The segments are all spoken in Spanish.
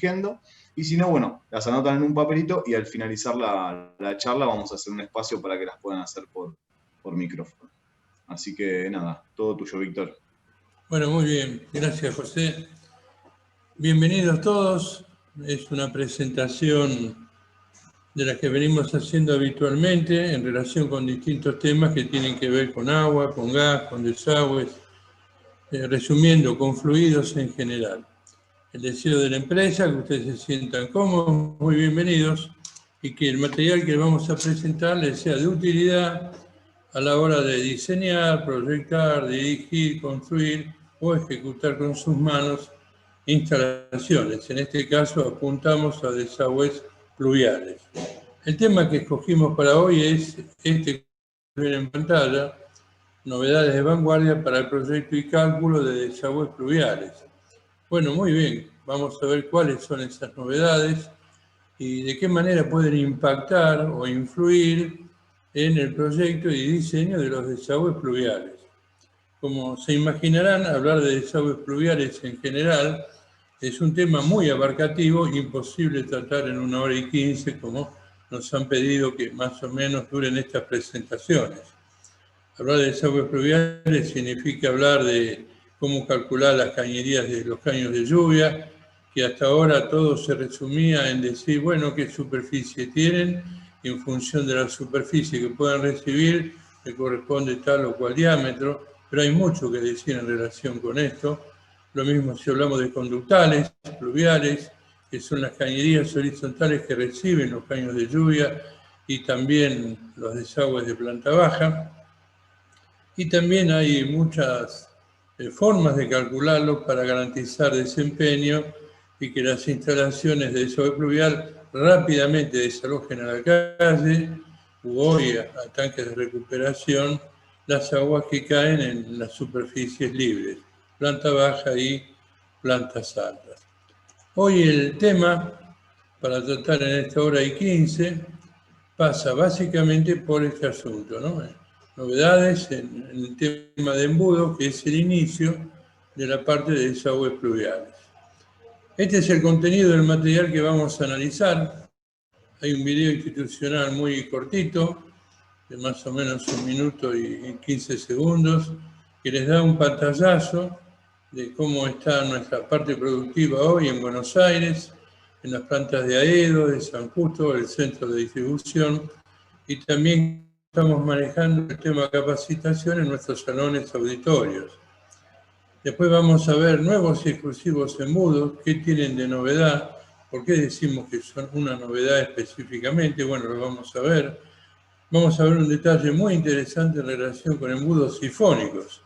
surgiendo. Y si no, bueno, las anotan en un papelito y al finalizar la charla vamos a hacer un espacio para que las puedan hacer por micrófono. Así que nada, todo tuyo, Víctor. Bueno, muy bien. Gracias, José. Bienvenidos todos. Es una presentación de las que venimos haciendo habitualmente en relación con distintos temas que tienen que ver con agua, con gas, con desagües, resumiendo, con fluidos en general. El deseo de la empresa, que ustedes se sientan cómodos, muy bienvenidos, y que el material que vamos a presentar les sea de utilidad a la hora de diseñar, proyectar, dirigir, construir o ejecutar con sus manos instalaciones. En este caso apuntamos a desagües pluviales. El tema que escogimos para hoy es este que ven en pantalla, novedades de vanguardia para el proyecto y cálculo de desagües pluviales. Bueno, muy bien, vamos a ver cuáles son esas novedades y de qué manera pueden impactar o influir en el proyecto y diseño de los desagües pluviales. Como se imaginarán, hablar de desagües pluviales en general es un tema muy abarcativo, imposible tratar en 1 hora y 15, como nos han pedido que más o menos duren estas presentaciones. Hablar de desagües pluviales significa hablar de cómo calcular las cañerías de los caños de lluvia, que hasta ahora todo se resumía en decir, bueno, qué superficie tienen, y en función de la superficie que puedan recibir, le corresponde tal o cual diámetro, pero hay mucho que decir en relación con esto. Lo mismo si hablamos de conductales, pluviales, que son las cañerías horizontales que reciben los caños de lluvia y también los desagües de planta baja. Y también hay muchas formas de calcularlo para garantizar desempeño y que las instalaciones de desagüe pluvial rápidamente desalojen a la calle u hoy a tanques de recuperación las aguas que caen en las superficies libres, planta baja y plantas altas. Hoy el tema, para tratar en esta hora y 15, pasa básicamente por este asunto, ¿no? Novedades en el tema de embudo, que es el inicio de la parte de desagües pluviales. Este es el contenido del material que vamos a analizar. Hay un video institucional muy cortito, de más o menos 1 minuto y 15 segundos, que les da un pantallazo de cómo está nuestra parte productiva hoy en Buenos Aires, en las plantas de Aedo, de San Justo, el centro de distribución, y también estamos manejando el tema de capacitación en nuestros salones auditorios. Después vamos a ver nuevos y exclusivos embudos, qué tienen de novedad, por qué decimos que son una novedad específicamente, bueno, lo vamos a ver. Vamos a ver un detalle muy interesante en relación con embudos sifónicos.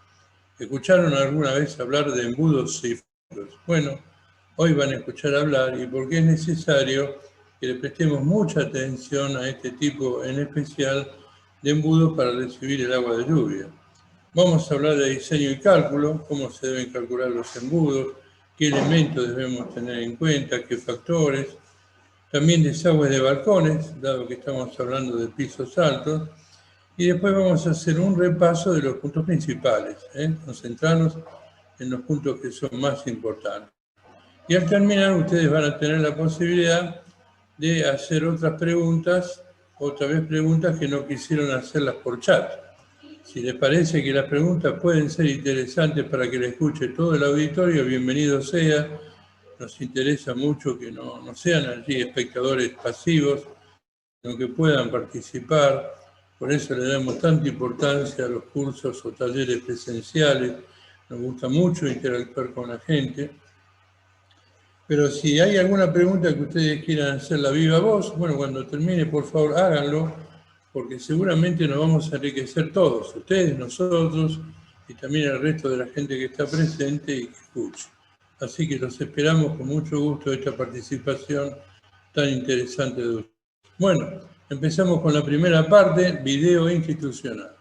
¿Escucharon alguna vez hablar de embudos sifónicos? Bueno, hoy van a escuchar hablar y por qué es necesario que le prestemos mucha atención a este tipo en especial de embudos para recibir el agua de lluvia. Vamos a hablar de diseño y cálculo, cómo se deben calcular los embudos, qué elementos debemos tener en cuenta, qué factores. También desagües de balcones, dado que estamos hablando de pisos altos. Y después vamos a hacer un repaso de los puntos principales, concentrarnos en los puntos que son más importantes. Y al terminar ustedes van a tener la posibilidad de hacer otras preguntas, otra vez preguntas que no quisieron hacerlas por chat. Si les parece que las preguntas pueden ser interesantes para que le escuche todo el auditorio, bienvenido sea. Nos interesa mucho que no sean allí espectadores pasivos, sino que puedan participar. Por eso le damos tanta importancia a los cursos o talleres presenciales. Nos gusta mucho interactuar con la gente. Pero si hay alguna pregunta que ustedes quieran hacerla viva voz, bueno, cuando termine, por favor, háganlo, porque seguramente nos vamos a enriquecer todos, ustedes, nosotros, y también el resto de la gente que está presente y que escucha. Así que los esperamos con mucho gusto esta participación tan interesante de ustedes. Bueno, empezamos con la primera parte, video institucional.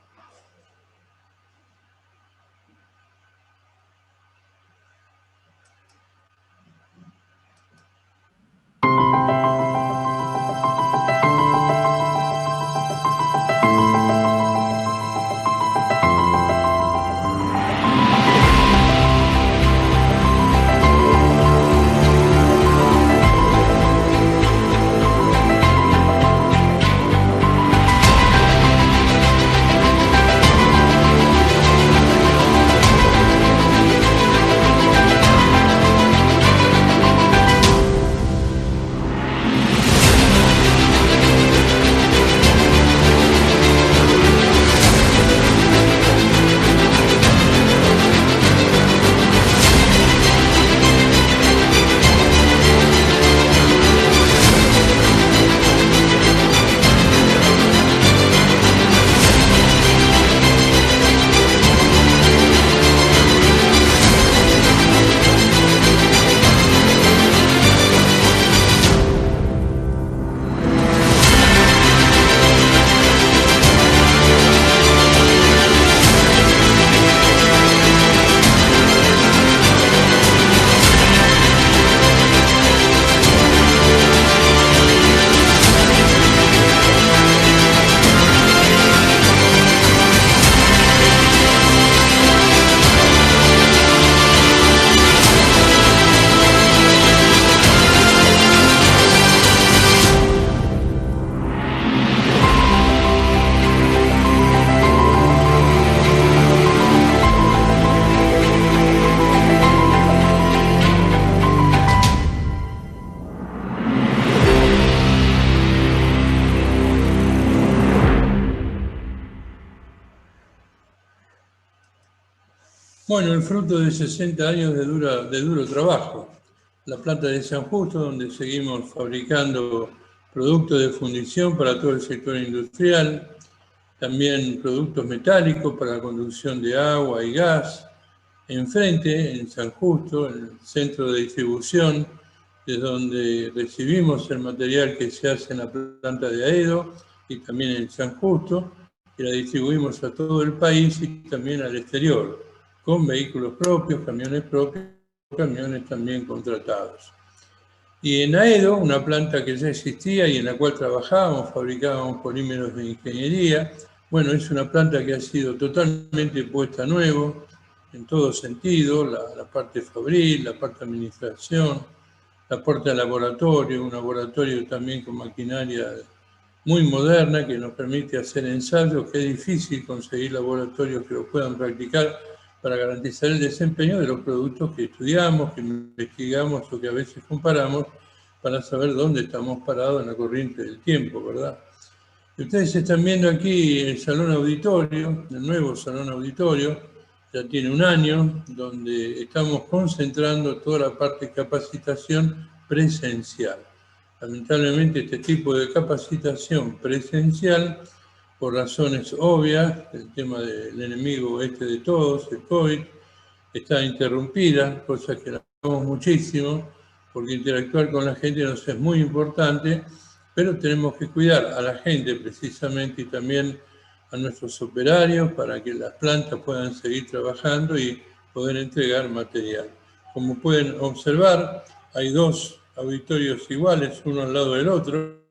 Bueno, el fruto de 60 años de duro trabajo. La planta de San Justo, donde seguimos fabricando productos de fundición para todo el sector industrial, también productos metálicos para la conducción de agua y gas. Enfrente, en San Justo, en el centro de distribución, es donde recibimos el material que se hace en la planta de Aedo y también en San Justo, y la distribuimos a todo el país y también al exterior, con vehículos propios, camiones también contratados. Y en Aedo, una planta que ya existía y en la cual trabajábamos, fabricábamos polímeros de ingeniería. Bueno, es una planta que ha sido totalmente puesta a nuevo, en todo sentido, la parte fabril, la parte administración, la parte de laboratorio, un laboratorio también con maquinaria muy moderna que nos permite hacer ensayos, que es difícil conseguir laboratorios que lo puedan practicar para garantizar el desempeño de los productos que estudiamos, que investigamos o que a veces comparamos para saber dónde estamos parados en la corriente del tiempo, ¿verdad? Y ustedes están viendo aquí el salón auditorio, el nuevo salón auditorio, ya tiene un año, donde estamos concentrando toda la parte de capacitación presencial. Lamentablemente este tipo de capacitación presencial, por razones obvias, el tema del enemigo de todos, el COVID, está interrumpida, cosa que lamentamos muchísimo, porque interactuar con la gente nos es muy importante, pero tenemos que cuidar a la gente precisamente y también a nuestros operarios para que las plantas puedan seguir trabajando y poder entregar material. Como pueden observar, hay dos auditorios iguales, uno al lado del otro.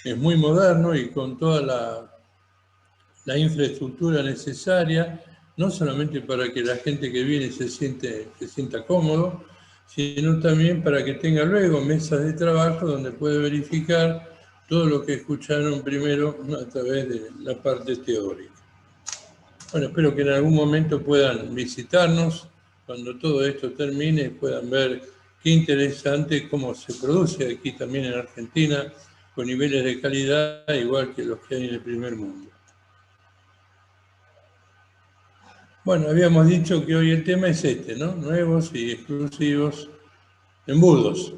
Es muy moderno y con toda la infraestructura necesaria, no solamente para que la gente que viene se sienta cómodo, sino también para que tenga luego mesas de trabajo donde puede verificar todo lo que escucharon primero a través de la parte teórica. Bueno, espero que en algún momento puedan visitarnos, cuando todo esto termine, puedan ver qué interesante cómo se produce aquí también en Argentina, con niveles de calidad igual que los que hay en el primer mundo. Bueno, habíamos dicho que hoy el tema es este, ¿no? Nuevos y exclusivos embudos.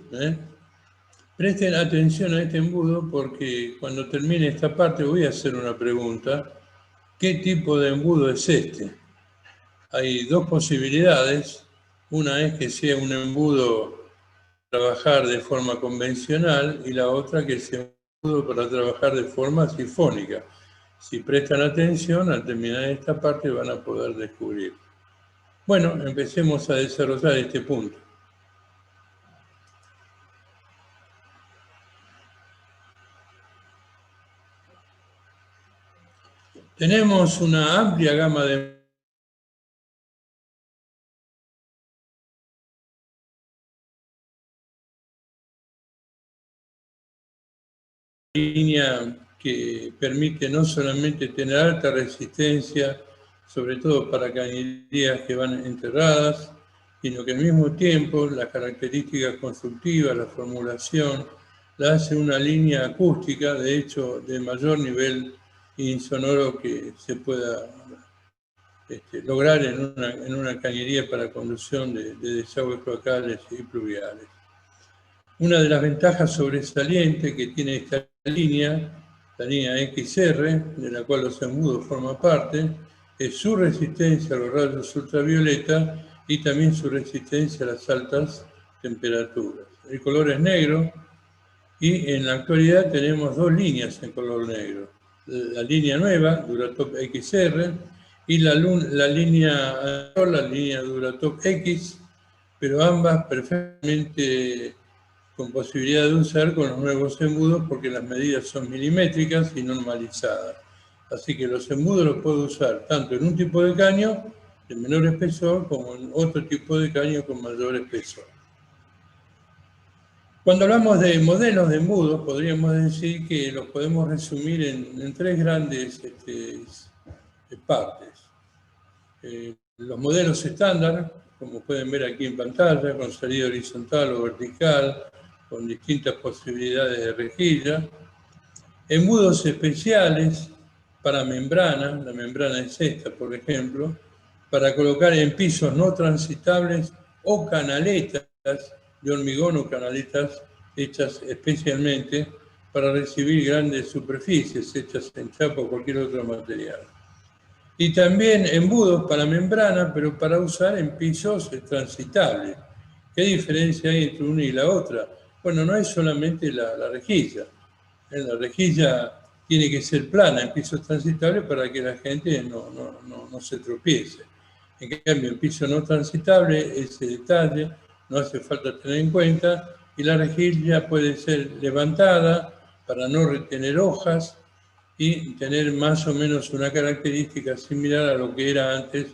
Presten atención a este embudo porque cuando termine esta parte voy a hacer una pregunta. ¿Qué tipo de embudo es este? Hay dos posibilidades. Una es que sea un embudo para trabajar de forma convencional y la otra que sea un embudo para trabajar de forma sifónica. Si prestan atención, al terminar esta parte van a poder descubrir. Bueno, empecemos a desarrollar este punto. Tenemos una amplia gama de línea que permite no solamente tener alta resistencia, sobre todo para cañerías que van enterradas, sino que al mismo tiempo las características constructivas, la formulación, la hace una línea acústica, de hecho, de mayor nivel insonoro que se pueda lograr en una cañería para conducción de desagües cloacales y pluviales. Una de las ventajas sobresalientes que tiene esta línea, la línea XR, de la cual los embudos forman parte, es su resistencia a los rayos ultravioleta y también su resistencia a las altas temperaturas. El color es negro y en la actualidad tenemos dos líneas en color negro. La línea nueva, Duratop XR, y la línea Duratop X, pero ambas perfectamente con posibilidad de usar con los nuevos embudos porque las medidas son milimétricas y normalizadas. Así que los embudos los puedo usar tanto en un tipo de caño de menor espesor como en otro tipo de caño con mayor espesor. Cuando hablamos de modelos de embudos, podríamos decir que los podemos resumir en tres grandes partes. Los modelos estándar, como pueden ver aquí en pantalla, con salida horizontal o vertical, con distintas posibilidades de rejilla. Embudos especiales para membrana, la membrana es esta, por ejemplo, para colocar en pisos no transitables o canaletas de hormigón o canaletas hechas especialmente para recibir grandes superficies hechas en chapa o cualquier otro material. Y también embudos para membrana, pero para usar en pisos transitables. ¿Qué diferencia hay entre una y la otra? Bueno, no es solamente la rejilla. La rejilla tiene que ser plana en pisos transitables para que la gente no se tropiece. En cambio, en piso no transitable, ese detalle no hace falta tener en cuenta, y la rejilla puede ser levantada para no retener hojas y tener más o menos una característica similar a lo que era antes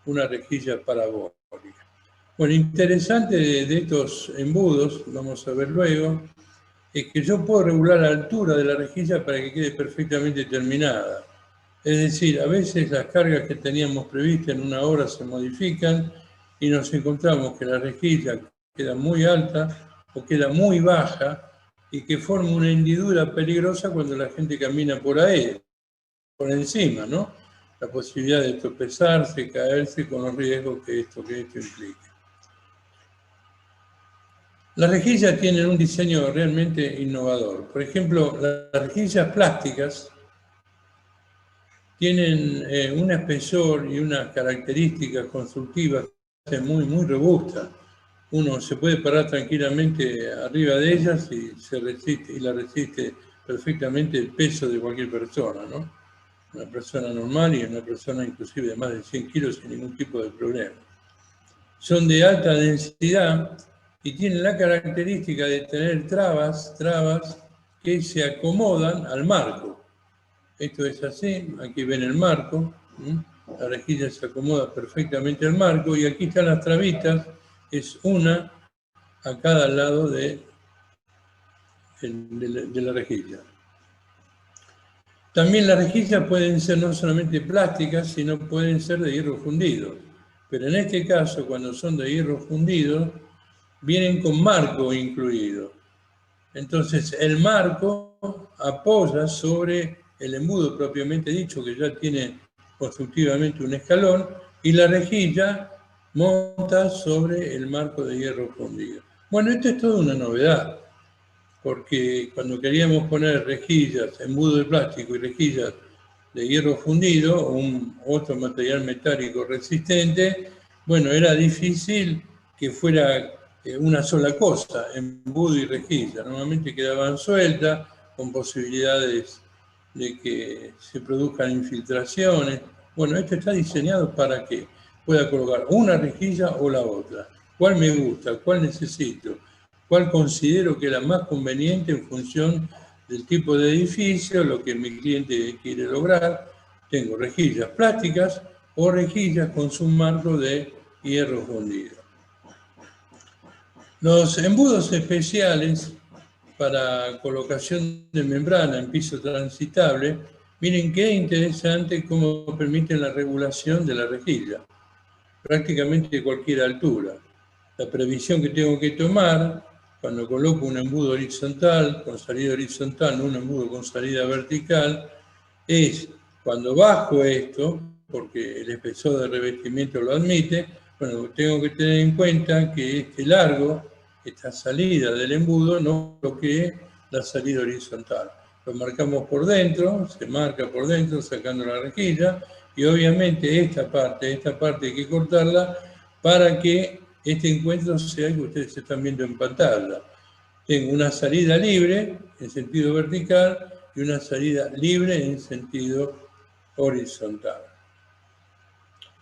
una rejilla parabólica. Bueno, interesante de estos embudos, vamos a ver luego, es que yo puedo regular la altura de la rejilla para que quede perfectamente terminada. Es decir, a veces las cargas que teníamos previstas en una hora se modifican y nos encontramos que la rejilla queda muy alta o queda muy baja y que forma una hendidura peligrosa cuando la gente camina por ahí, por encima, ¿no? La posibilidad de tropezarse, caerse con los riesgos que esto implica. Las rejillas tienen un diseño realmente innovador. Por ejemplo, las rejillas plásticas tienen un espesor y unas características constructivas muy robustas. Uno se puede parar tranquilamente arriba de ellas y la resiste perfectamente el peso de cualquier persona, ¿no? Una persona normal y una persona inclusive de más de 100 kilos sin ningún tipo de problema. Son de alta densidad y tienen la característica de tener trabas que se acomodan al marco. Esto es así, aquí ven el marco, la rejilla se acomoda perfectamente al marco y aquí están las trabitas, es una a cada lado de la rejilla. También las rejillas pueden ser no solamente plásticas, sino pueden ser de hierro fundido. Pero en este caso, cuando son de hierro fundido, vienen con marco incluido. Entonces, el marco apoya sobre el embudo propiamente dicho, que ya tiene constructivamente un escalón, y la rejilla monta sobre el marco de hierro fundido. Bueno, esto es toda una novedad, porque cuando queríamos poner rejillas, embudo de plástico y rejillas de hierro fundido o otro material metálico resistente, bueno, era difícil que fuera una sola cosa, embudo y rejilla. Normalmente quedaban sueltas, con posibilidades de que se produzcan infiltraciones. Bueno, esto está diseñado para que pueda colocar una rejilla o la otra. ¿Cuál me gusta? ¿Cuál necesito? ¿Cuál considero que es la más conveniente en función del tipo de edificio, lo que mi cliente quiere lograr? Tengo rejillas plásticas o rejillas con su marco de hierro fundido. Los embudos especiales para colocación de membrana en piso transitable, miren qué interesante cómo permiten la regulación de la rejilla, prácticamente de cualquier altura. La previsión que tengo que tomar cuando coloco un embudo horizontal, con salida horizontal, no un embudo con salida vertical, es cuando bajo esto, porque el espesor de revestimiento lo admite, bueno, tengo que tener en cuenta que este largo, esta salida del embudo, no bloquee la salida horizontal. Lo marcamos por dentro, se marca por dentro sacando la rejilla, y obviamente esta parte hay que cortarla para que este encuentro sea el que ustedes están viendo en pantalla. Tengo una salida libre en sentido vertical y una salida libre en sentido horizontal.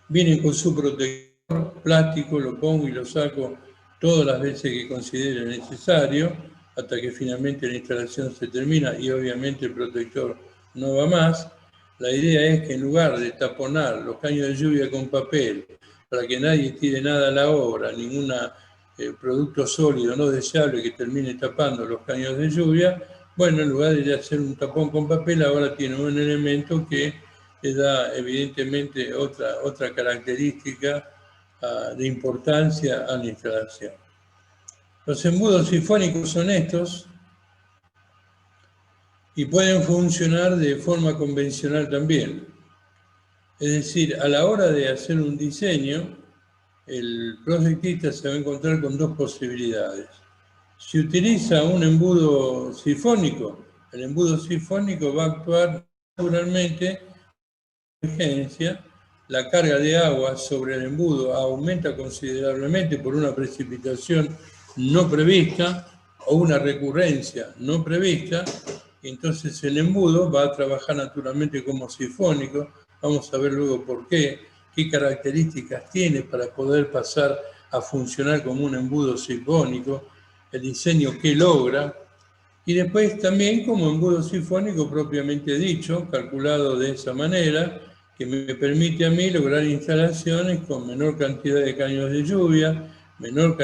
Viene con su protector plástico, lo pongo y lo saco todas las veces que considere necesario, hasta que finalmente la instalación se termina y obviamente el protector no va más. La idea es que en lugar de taponar los caños de lluvia con papel, para que nadie tire nada a la obra, ningún producto sólido no deseable que termine tapando los caños de lluvia, bueno, en lugar de hacer un tapón con papel, ahora tiene un elemento que le da evidentemente otra característica de importancia a la instalación. Los embudos sifónicos son estos y pueden funcionar de forma convencional también. Es decir, a la hora de hacer un diseño, el proyectista se va a encontrar con dos posibilidades. Si utiliza un embudo sifónico, el embudo sifónico va a actuar naturalmente en emergencia, la carga de agua sobre el embudo aumenta considerablemente por una precipitación no prevista o una recurrencia no prevista, y entonces el embudo va a trabajar naturalmente como sifónico. Vamos a ver luego por qué características tiene para poder pasar a funcionar como un embudo sifónico, el diseño que logra, y después también como embudo sifónico propiamente dicho, calculado de esa manera, que me permite a mí lograr instalaciones con menor cantidad de caños de lluvia, menores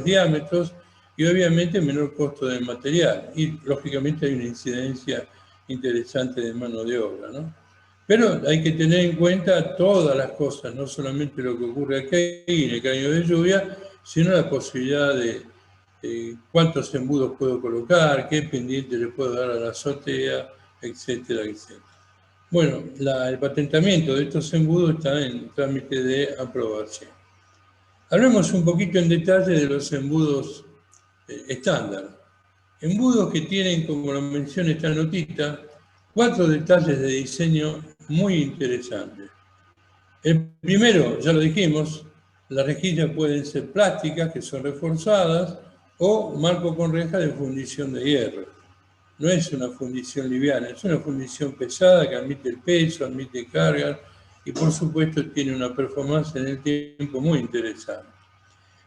diámetros y obviamente menor costo de material. Y lógicamente hay una incidencia interesante de mano de obra, ¿no? Pero hay que tener en cuenta todas las cosas, no solamente lo que ocurre aquí en el caño de lluvia, sino la posibilidad de cuántos embudos puedo colocar, qué pendiente le puedo dar a la azotea, etcétera, etcétera. Bueno, el patentamiento de estos embudos está en trámite de aprobación. Hablemos un poquito en detalle de los embudos estándar. Embudos que tienen, como lo menciona esta notita, 4 detalles de diseño muy interesantes. El primero, ya lo dijimos, las rejillas pueden ser plásticas, que son reforzadas, o marco con reja de fundición de hierro. No es una fundición liviana, es una fundición pesada que admite el peso, admite cargas y por supuesto tiene una performance en el tiempo muy interesante.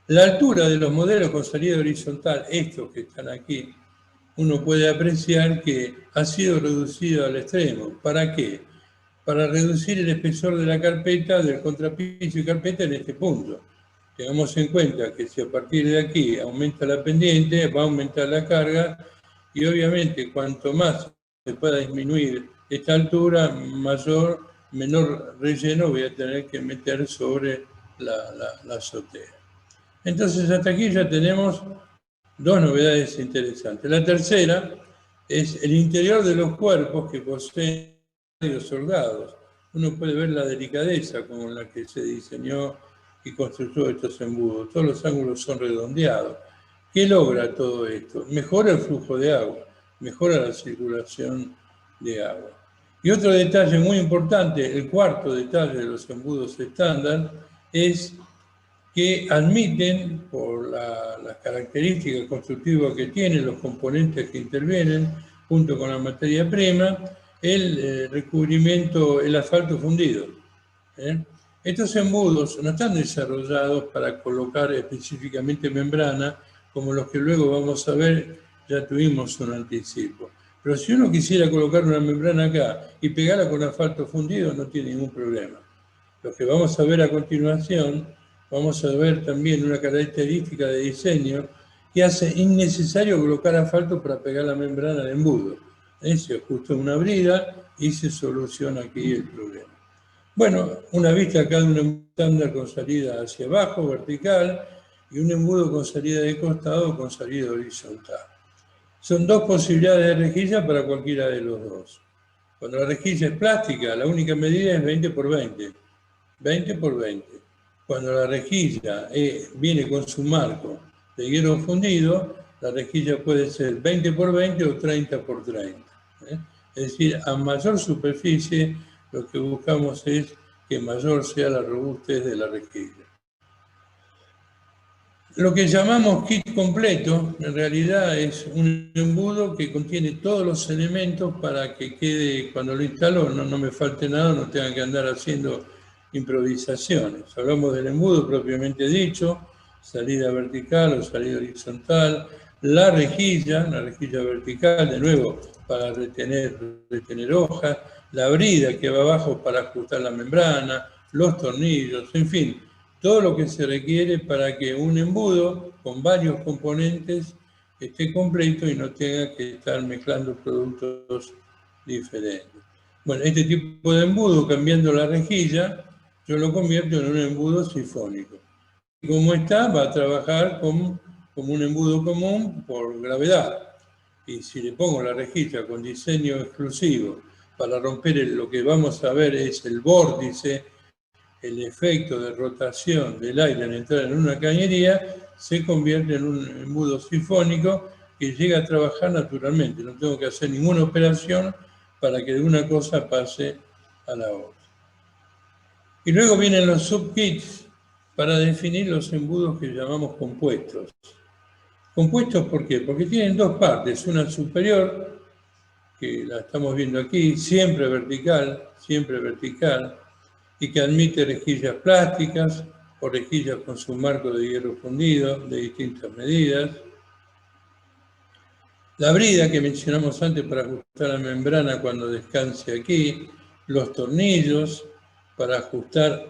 La altura de los modelos con salida horizontal, estos que están aquí, uno puede apreciar que ha sido reducido al extremo. ¿Para qué? Para reducir el espesor de la carpeta, del contrapiso y carpeta en este punto. Tengamos en cuenta que si a partir de aquí aumenta la pendiente, va a aumentar la carga y obviamente cuanto más se pueda disminuir esta altura, menor relleno voy a tener que meter sobre la azotea. Entonces hasta aquí ya tenemos dos novedades interesantes. La tercera es el interior de los cuerpos que poseen radios soldados. Uno puede ver la delicadeza con la que se diseñó y construyó estos embudos. Todos los ángulos son redondeados. ¿Qué logra todo esto? Mejora el flujo de agua, mejora la circulación de agua. Y otro detalle muy importante, el cuarto detalle de los embudos estándar, es que admiten, por las características constructivas que tienen, los componentes que intervienen, junto con la materia prima, el recubrimiento, el asfalto fundido. Estos embudos no están desarrollados para colocar específicamente membrana, como los que luego vamos a ver, ya tuvimos un anticipo. Pero si uno quisiera colocar una membrana acá y pegarla con asfalto fundido, no tiene ningún problema. Lo que vamos a ver a continuación, vamos a ver también una característica de diseño que hace innecesario colocar asfalto para pegar la membrana del embudo. Se ajusta una brida y se soluciona aquí el problema. Bueno, una vista acá de un embudo estándar con salida hacia abajo, vertical, y un embudo con salida de costado con salida horizontal. Son dos posibilidades de rejilla para cualquiera de los dos. Cuando la rejilla es plástica, la única medida es 20 por 20. 20 por 20. Cuando la rejilla viene con su marco de hierro fundido, la rejilla puede ser 20 por 20 o 30 por 30. Es decir, a mayor superficie, lo que buscamos es que mayor sea la robustez de la rejilla. Lo que llamamos kit completo, en realidad es un embudo que contiene todos los elementos para que quede, cuando lo instalo, no me falte nada, no tenga que andar haciendo improvisaciones. Hablamos del embudo propiamente dicho, salida vertical o salida horizontal, la rejilla vertical, de nuevo, para retener hojas, la brida que va abajo para ajustar la membrana, los tornillos, en fin, todo lo que se requiere para que un embudo con varios componentes esté completo y no tenga que estar mezclando productos diferentes. Bueno, este tipo de embudo, cambiando la rejilla, yo lo convierto en un embudo sifónico. Como está, va a trabajar como un embudo común por gravedad. Y si le pongo la rejilla con diseño exclusivo para romper lo que vamos a ver es el vórtice, el efecto de rotación del aire al entrar en una cañería, se convierte en un embudo sifónico que llega a trabajar naturalmente. No tengo que hacer ninguna operación para que de una cosa pase a la otra. Y luego vienen los subkits para definir los embudos que llamamos compuestos. ¿Compuestos por qué? Porque tienen dos partes, una superior, que la estamos viendo aquí, siempre vertical, y que admite rejillas plásticas o rejillas con su marco de hierro fundido de distintas medidas. La brida que mencionamos antes para ajustar la membrana cuando descanse aquí, los tornillos para ajustar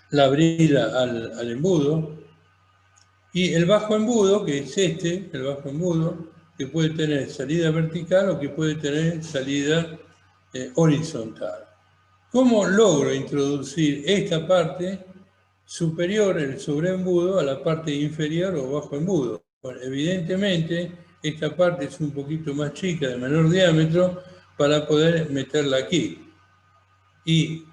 la brida al embudo, y el bajo embudo, que es el bajo embudo, que puede tener salida vertical o que puede tener salida horizontal. ¿Cómo logro introducir esta parte superior, el sobreembudo, a la parte inferior o bajo embudo? Bueno, evidentemente, esta parte es un poquito más chica, de menor diámetro, para poder meterla aquí. Y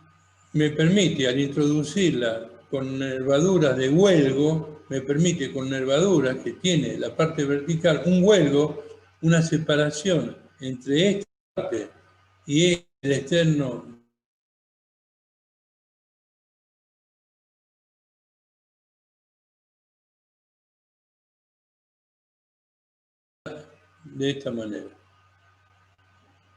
me permite, al introducirla con nervaduras de huelgo, me permite con nervaduras que tiene la parte vertical, un huelgo, una separación entre esta parte y el externo de esta manera.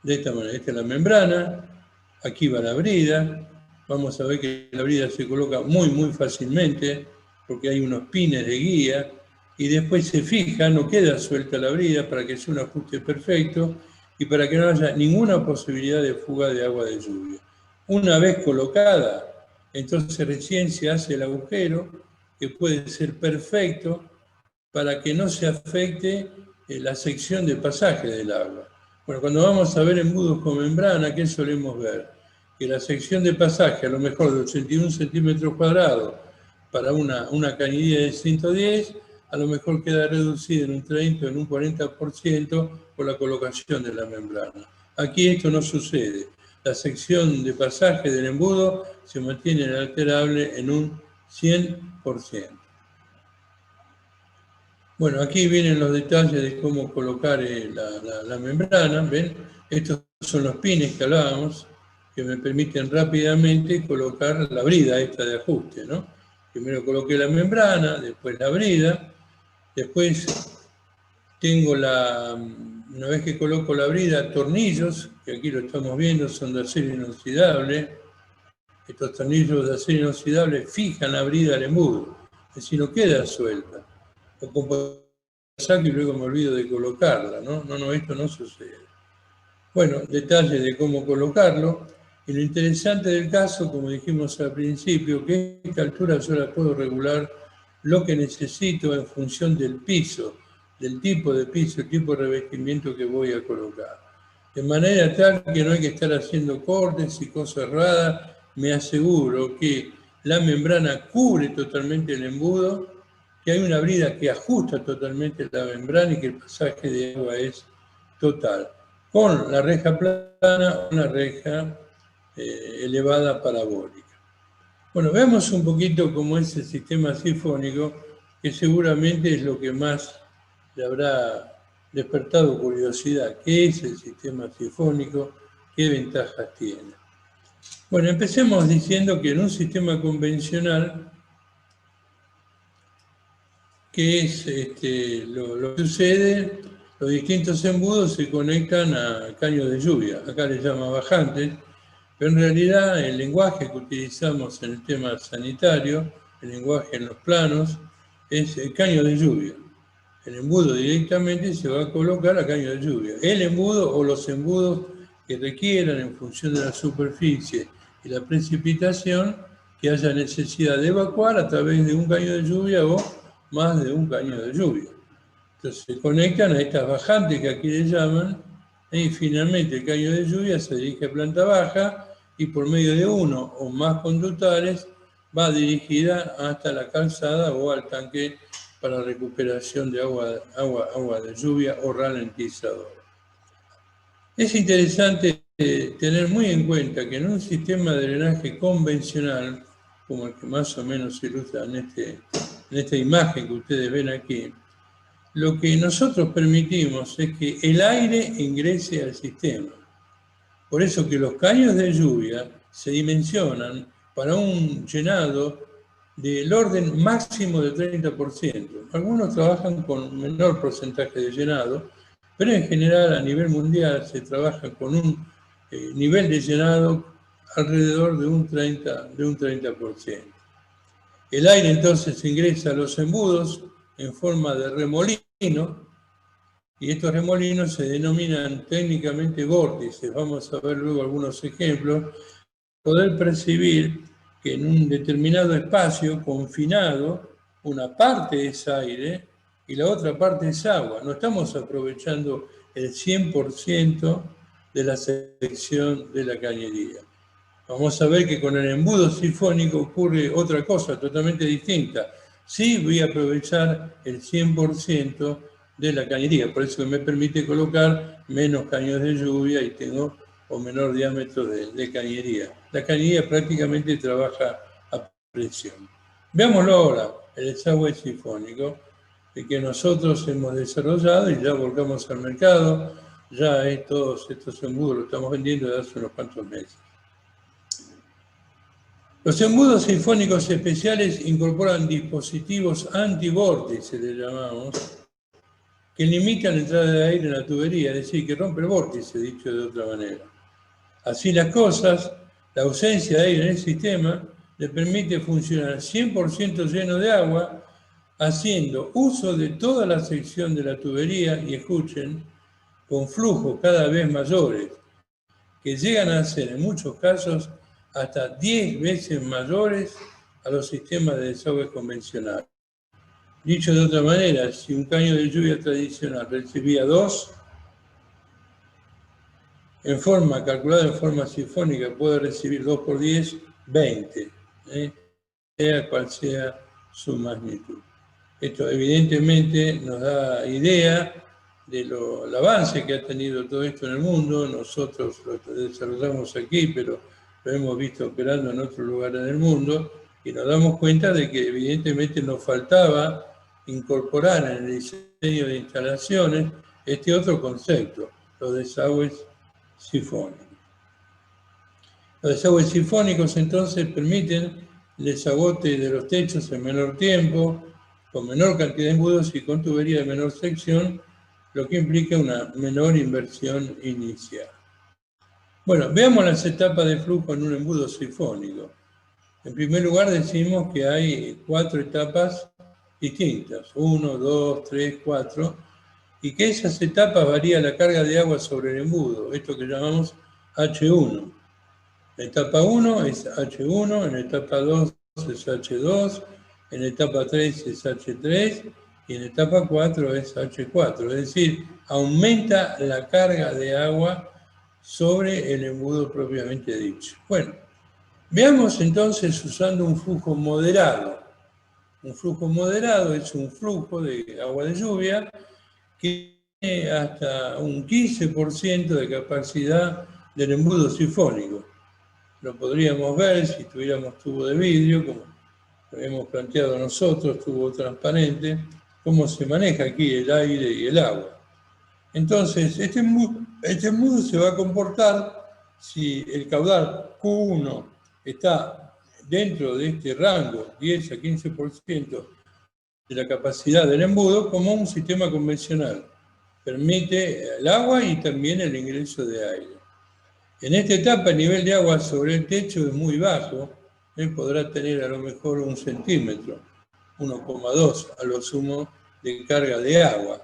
Esta es la membrana, aquí va la brida, vamos a ver que la brida se coloca muy fácilmente porque hay unos pines de guía y después se fija, no queda suelta la brida para que sea un ajuste perfecto y para que no haya ninguna posibilidad de fuga de agua de lluvia. Una vez colocada, entonces recién se hace el agujero, que puede ser perfecto para que no se afecte la sección de pasaje del agua. Bueno, cuando vamos a ver embudos con membrana, ¿qué solemos ver? Que la sección de pasaje, a lo mejor de 81 centímetros cuadrados para una cañería de 110, a lo mejor queda reducida en un 30 o en un 40% por la colocación de la membrana. Aquí esto no sucede. La sección de pasaje del embudo se mantiene inalterable en un 100%. Bueno, aquí vienen los detalles de cómo colocar la membrana, ¿ven? Estos son los pines que hablábamos, que me permiten rápidamente colocar la brida esta de ajuste, ¿no? Primero coloqué la membrana, después la brida, después tengo una vez que coloco la brida, tornillos, que aquí lo estamos viendo, son de acero inoxidable. Estos tornillos de acero inoxidable fijan la brida al embudo, es decir, no queda suelta. O como saco y luego me olvido de colocarla, ¿no? Esto no sucede. Bueno, detalles de cómo colocarlo. Y lo interesante del caso, como dijimos al principio, que a esta altura yo la puedo regular lo que necesito en función del piso, del tipo de piso, el tipo de revestimiento que voy a colocar. De manera tal que no hay que estar haciendo cortes y cosas raras. Me aseguro que la membrana cubre totalmente el embudo, que hay una brida que ajusta totalmente la membrana y que el pasaje de agua es total. Con la reja plana o una reja elevada parabólica. Bueno, veamos un poquito cómo es el sistema sifónico, que seguramente es lo que más le habrá despertado curiosidad. ¿Qué es el sistema sifónico? ¿Qué ventajas tiene? Bueno, empecemos diciendo que en un sistema convencional, que es lo que sucede, los distintos embudos se conectan a caños de lluvia, acá les llama bajantes, pero en realidad el lenguaje que utilizamos en el tema sanitario, el lenguaje en los planos, es el caño de lluvia. El embudo directamente se va a colocar a caño de lluvia. El embudo o los embudos que requieran en función de la superficie y la precipitación, que haya necesidad de evacuar a través de un caño de lluvia o más de un caño de lluvia. Entonces se conectan a estas bajantes que aquí le llaman, y finalmente el caño de lluvia se dirige a planta baja y por medio de uno o más conductores va dirigida hasta la calzada o al tanque para recuperación de agua de lluvia o ralentizador. Es interesante tener muy en cuenta que en un sistema de drenaje convencional, como el que más o menos se ilustra en esta imagen que ustedes ven aquí, lo que nosotros permitimos es que el aire ingrese al sistema. Por eso que los caños de lluvia se dimensionan para un llenado del orden máximo del 30%. Algunos trabajan con un menor porcentaje de llenado, pero en general a nivel mundial se trabaja con un nivel de llenado alrededor de un 30%. El aire entonces ingresa a los embudos en forma de remolino, y estos remolinos se denominan técnicamente vórtices. Vamos a ver luego algunos ejemplos. Poder percibir que en un determinado espacio confinado, una parte es aire y la otra parte es agua. No estamos aprovechando el 100% de la sección de la cañería. Vamos a ver que con el embudo sifónico ocurre otra cosa totalmente distinta. Sí voy a aprovechar el 100% de la cañería, por eso me permite colocar menos caños de lluvia y tengo o menor diámetro de cañería. La cañería prácticamente trabaja a presión. Veámoslo ahora, el desagüe sifónico, que nosotros hemos desarrollado y ya volcamos al mercado. Ya todos estos embudos los estamos vendiendo desde hace unos cuantos meses. Los embudos sifónicos especiales incorporan dispositivos antivórtice, le llamamos, que limitan la entrada de aire en la tubería, es decir, que rompe el vórtice, dicho de otra manera. Así las cosas, la ausencia de aire en el sistema le permite funcionar 100% lleno de agua, haciendo uso de toda la sección de la tubería, y escuchen, con flujos cada vez mayores, que llegan a ser en muchos casos hasta 10 veces mayores a los sistemas de desagüe convencionales. Dicho de otra manera, si un caño de lluvia tradicional recibía 2, calculada en forma sifónica, puede recibir 2 por 10, 20, sea cual sea su magnitud. Esto evidentemente nos da idea del avance que ha tenido todo esto en el mundo. Nosotros lo desarrollamos aquí, pero lo hemos visto operando en otros lugares del mundo, y nos damos cuenta de que evidentemente nos faltaba incorporar en el diseño de instalaciones este otro concepto, los desagües sifónicos. Los desagües sifónicos entonces permiten el desagote de los techos en menor tiempo, con menor cantidad de embudos y con tubería de menor sección, lo que implica una menor inversión inicial. Bueno, veamos las etapas de flujo en un embudo sifónico. En primer lugar decimos que hay 4 etapas distintas, 1, 2, 3, 4, y que esas etapas varía la carga de agua sobre el embudo, esto que llamamos H1. En etapa 1 es H1, en etapa 2 es H2, en etapa 3 es H3 y en etapa 4 es H4. Es decir, aumenta la carga de agua sobre el embudo propiamente dicho. Bueno, veamos entonces usando un flujo moderado. Un flujo moderado es un flujo de agua de lluvia que tiene hasta un 15% de capacidad del embudo sifónico. Lo podríamos ver si tuviéramos tubo de vidrio, como lo hemos planteado nosotros, tubo transparente, cómo se maneja aquí el aire y el agua. Entonces, este embudo se va a comportar si el caudal Q1 está dentro de este rango, 10 a 15% de la capacidad del embudo, como un sistema convencional. Permite el agua y también el ingreso de aire. En esta etapa el nivel de agua sobre el techo es muy bajo, podrá tener a lo mejor 1 centímetro, 1,2 a lo sumo de carga de agua.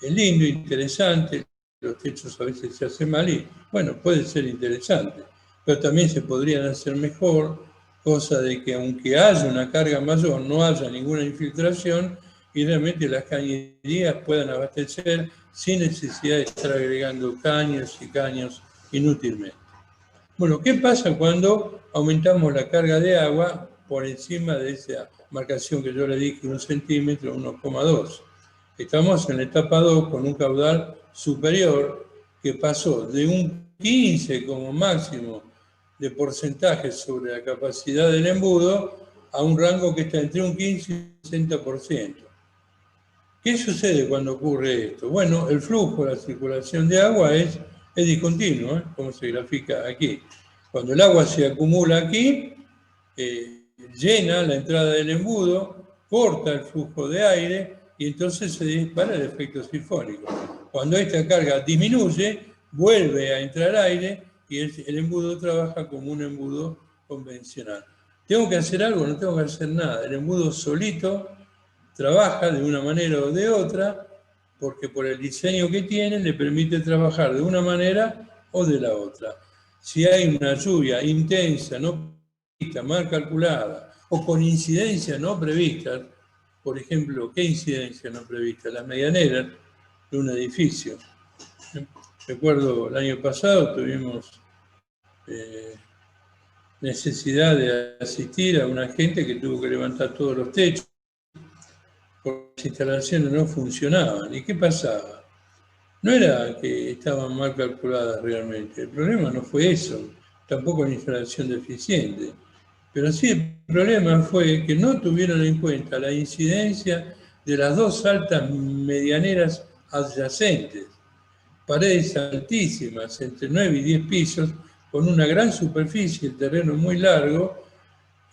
Es lindo, interesante, los techos a veces se hacen mal y bueno, puede ser interesante, pero también se podrían hacer mejor, cosa de que aunque haya una carga mayor, no haya ninguna infiltración y realmente las cañerías puedan abastecer sin necesidad de estar agregando caños y caños inútilmente. Bueno, ¿qué pasa cuando aumentamos la carga de agua por encima de esa marcación que yo le dije, 1 centímetro, 1,2? Estamos en la etapa 2 con un caudal superior, que pasó de un 15 como máximo de porcentaje sobre la capacidad del embudo a un rango que está entre un 15 y un 60%. ¿Qué sucede cuando ocurre esto? Bueno, el flujo, la circulación de agua es discontinuo, como se grafica aquí. Cuando el agua se acumula aquí, llena la entrada del embudo, corta el flujo de aire y entonces se dispara el efecto sifónico. Cuando esta carga disminuye, vuelve a entrar aire y el embudo trabaja como un embudo convencional. ¿Tengo que hacer algo? No tengo que hacer nada. El embudo solito trabaja de una manera o de otra porque por el diseño que tiene le permite trabajar de una manera o de la otra. Si hay una lluvia intensa, no prevista, mal calculada, o con incidencias no previstas, por ejemplo, ¿qué incidencia no prevista? Las medianeras de un edificio. Recuerdo el año pasado tuvimos necesidad de asistir a una gente que tuvo que levantar todos los techos porque las instalaciones no funcionaban. ¿Y qué pasaba? No era que estaban mal calculadas realmente, el problema no fue eso, tampoco la instalación deficiente, pero sí el problema fue que no tuvieron en cuenta la incidencia de las dos altas medianeras adyacentes, paredes altísimas, entre 9 y 10 pisos, con una gran superficie, el terreno muy largo,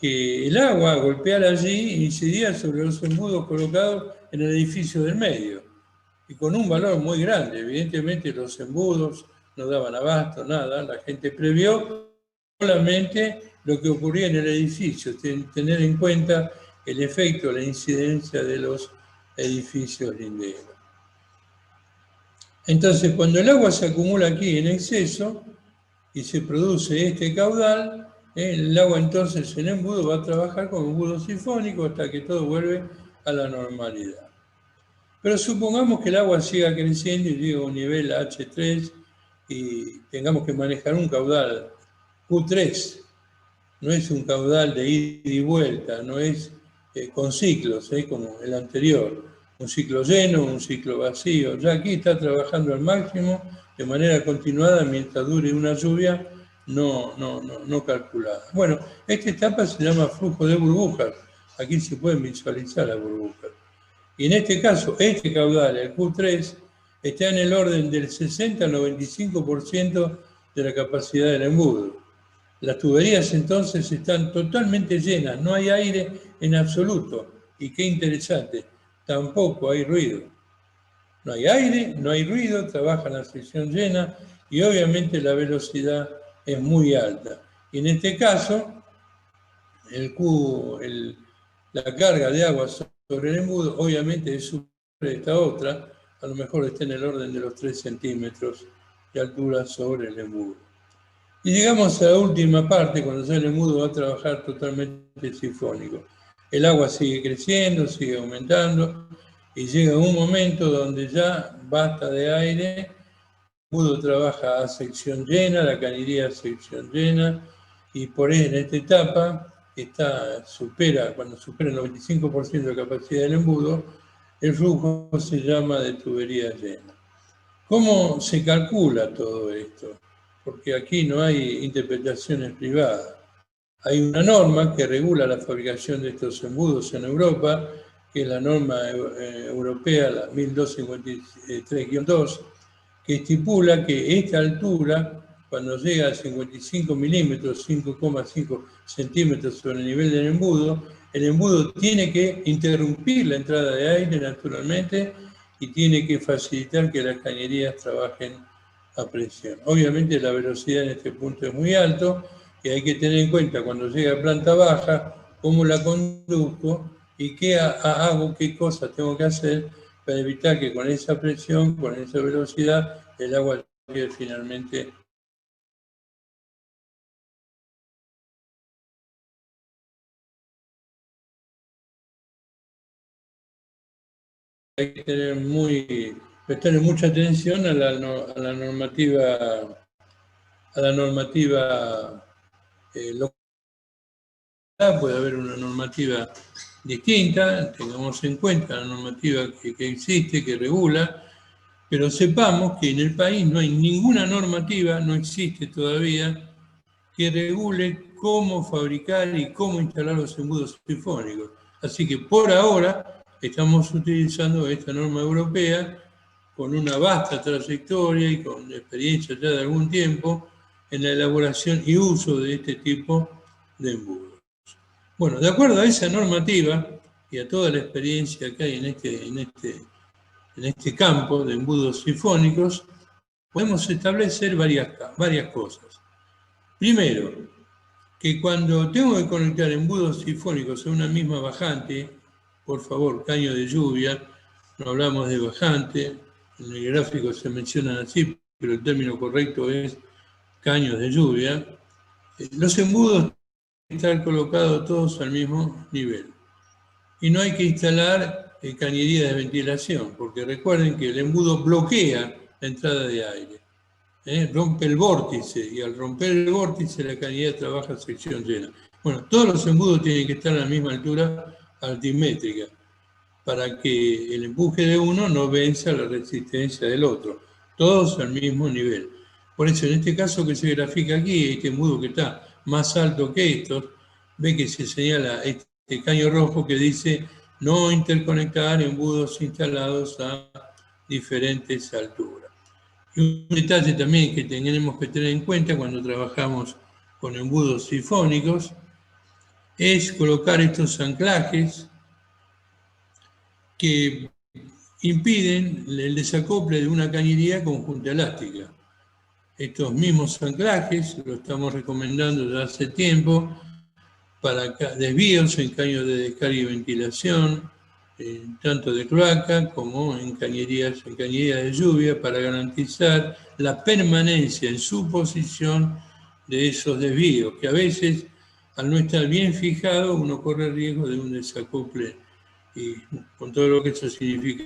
que el agua, al golpear allí, incidía sobre los embudos colocados en el edificio del medio, y con un valor muy grande. Evidentemente los embudos no daban abasto, nada, la gente previó solamente lo que ocurría en el edificio, tener en cuenta el efecto, la incidencia de los edificios linderos. Entonces, cuando el agua se acumula aquí en exceso y se produce este caudal, el agua entonces en embudo va a trabajar como embudo sifónico hasta que todo vuelve a la normalidad. Pero supongamos que el agua siga creciendo y llegue a un nivel H3 y tengamos que manejar un caudal Q3. No es un caudal de ida y vuelta, no es con ciclos, como el anterior. Un ciclo lleno, un ciclo vacío. Ya aquí está trabajando al máximo de manera continuada mientras dure una lluvia no calculada. Bueno, esta etapa se llama flujo de burbujas. Aquí se pueden visualizar las burbujas. Y en este caso, este caudal, el Q3, está en el orden del 60 al 95% de la capacidad del embudo. Las tuberías entonces están totalmente llenas, no hay aire en absoluto. Y qué interesante, tampoco hay ruido. No hay aire, no hay ruido, trabaja la sección llena y obviamente la velocidad es muy alta. Y en este caso, la carga de agua sobre el embudo obviamente es superior a esta otra, a lo mejor está en el orden de los 3 centímetros de altura sobre el embudo. Y llegamos a la última parte, cuando ya el embudo va a trabajar totalmente sifónico. El agua sigue creciendo, sigue aumentando, y llega un momento donde ya basta de aire, el embudo trabaja a sección llena, la cañería a sección llena, y por eso en esta etapa, cuando supera el 95% de capacidad del embudo, el flujo se llama de tubería llena. ¿Cómo se calcula todo esto? Porque aquí no hay interpretaciones privadas. Hay una norma que regula la fabricación de estos embudos en Europa, que es la norma europea, la 1253-2, que estipula que esta altura, cuando llega a 55 milímetros, 5,5 centímetros sobre el nivel del embudo, el embudo tiene que interrumpir la entrada de aire naturalmente y tiene que facilitar que las cañerías trabajen a presión. Obviamente la velocidad en este punto es muy alta y hay que tener en cuenta cuando llega a planta baja cómo la conduzco y qué hago, qué cosas tengo que hacer para evitar que con esa presión, con esa velocidad, el agua llegue finalmente . Hay que prestarle mucha atención a la normativa local. Puede haber una normativa distinta, tengamos en cuenta la normativa que existe, que regula, Pero sepamos que en el país no hay ninguna normativa, no existe todavía, que regule cómo fabricar y cómo instalar los embudos sifónicos. Así que por ahora estamos utilizando esta norma europea con una vasta trayectoria y con experiencia ya de algún tiempo en la elaboración y uso de este tipo de embudos. Bueno, de acuerdo a esa normativa y a toda la experiencia que hay en este campo de embudos sifónicos, podemos establecer varias cosas. Primero, que cuando tengo que conectar embudos sifónicos a una misma bajante, por favor, caño de lluvia, no hablamos de bajante, en el gráfico se mencionan así, pero el término correcto es caños de lluvia, los embudos tienen que estar colocados todos al mismo nivel. Y no hay que instalar cañerías de ventilación, porque recuerden que el embudo bloquea la entrada de aire. Rompe el vórtice, y al romper el vórtice la cañería trabaja a sección llena. Bueno, todos los embudos tienen que estar a la misma altura altimétrica, para que el empuje de uno no venza la resistencia del otro, todos al mismo nivel. Por eso, en este caso que se grafica aquí, este embudo que está más alto que estos, ve que se señala este caño rojo que dice no interconectar embudos instalados a diferentes alturas. Y un detalle también que tenemos que tener en cuenta cuando trabajamos con embudos sifónicos es colocar estos anclajes que impiden el desacople de una cañería con junta elástica. Estos mismos anclajes lo estamos recomendando ya hace tiempo para desvíos en caños de descarga y ventilación, tanto de cloaca como en cañerías de lluvia, para garantizar la permanencia en su posición de esos desvíos, que a veces, al no estar bien fijado, uno corre el riesgo de un desacople, y con todo lo que eso significa.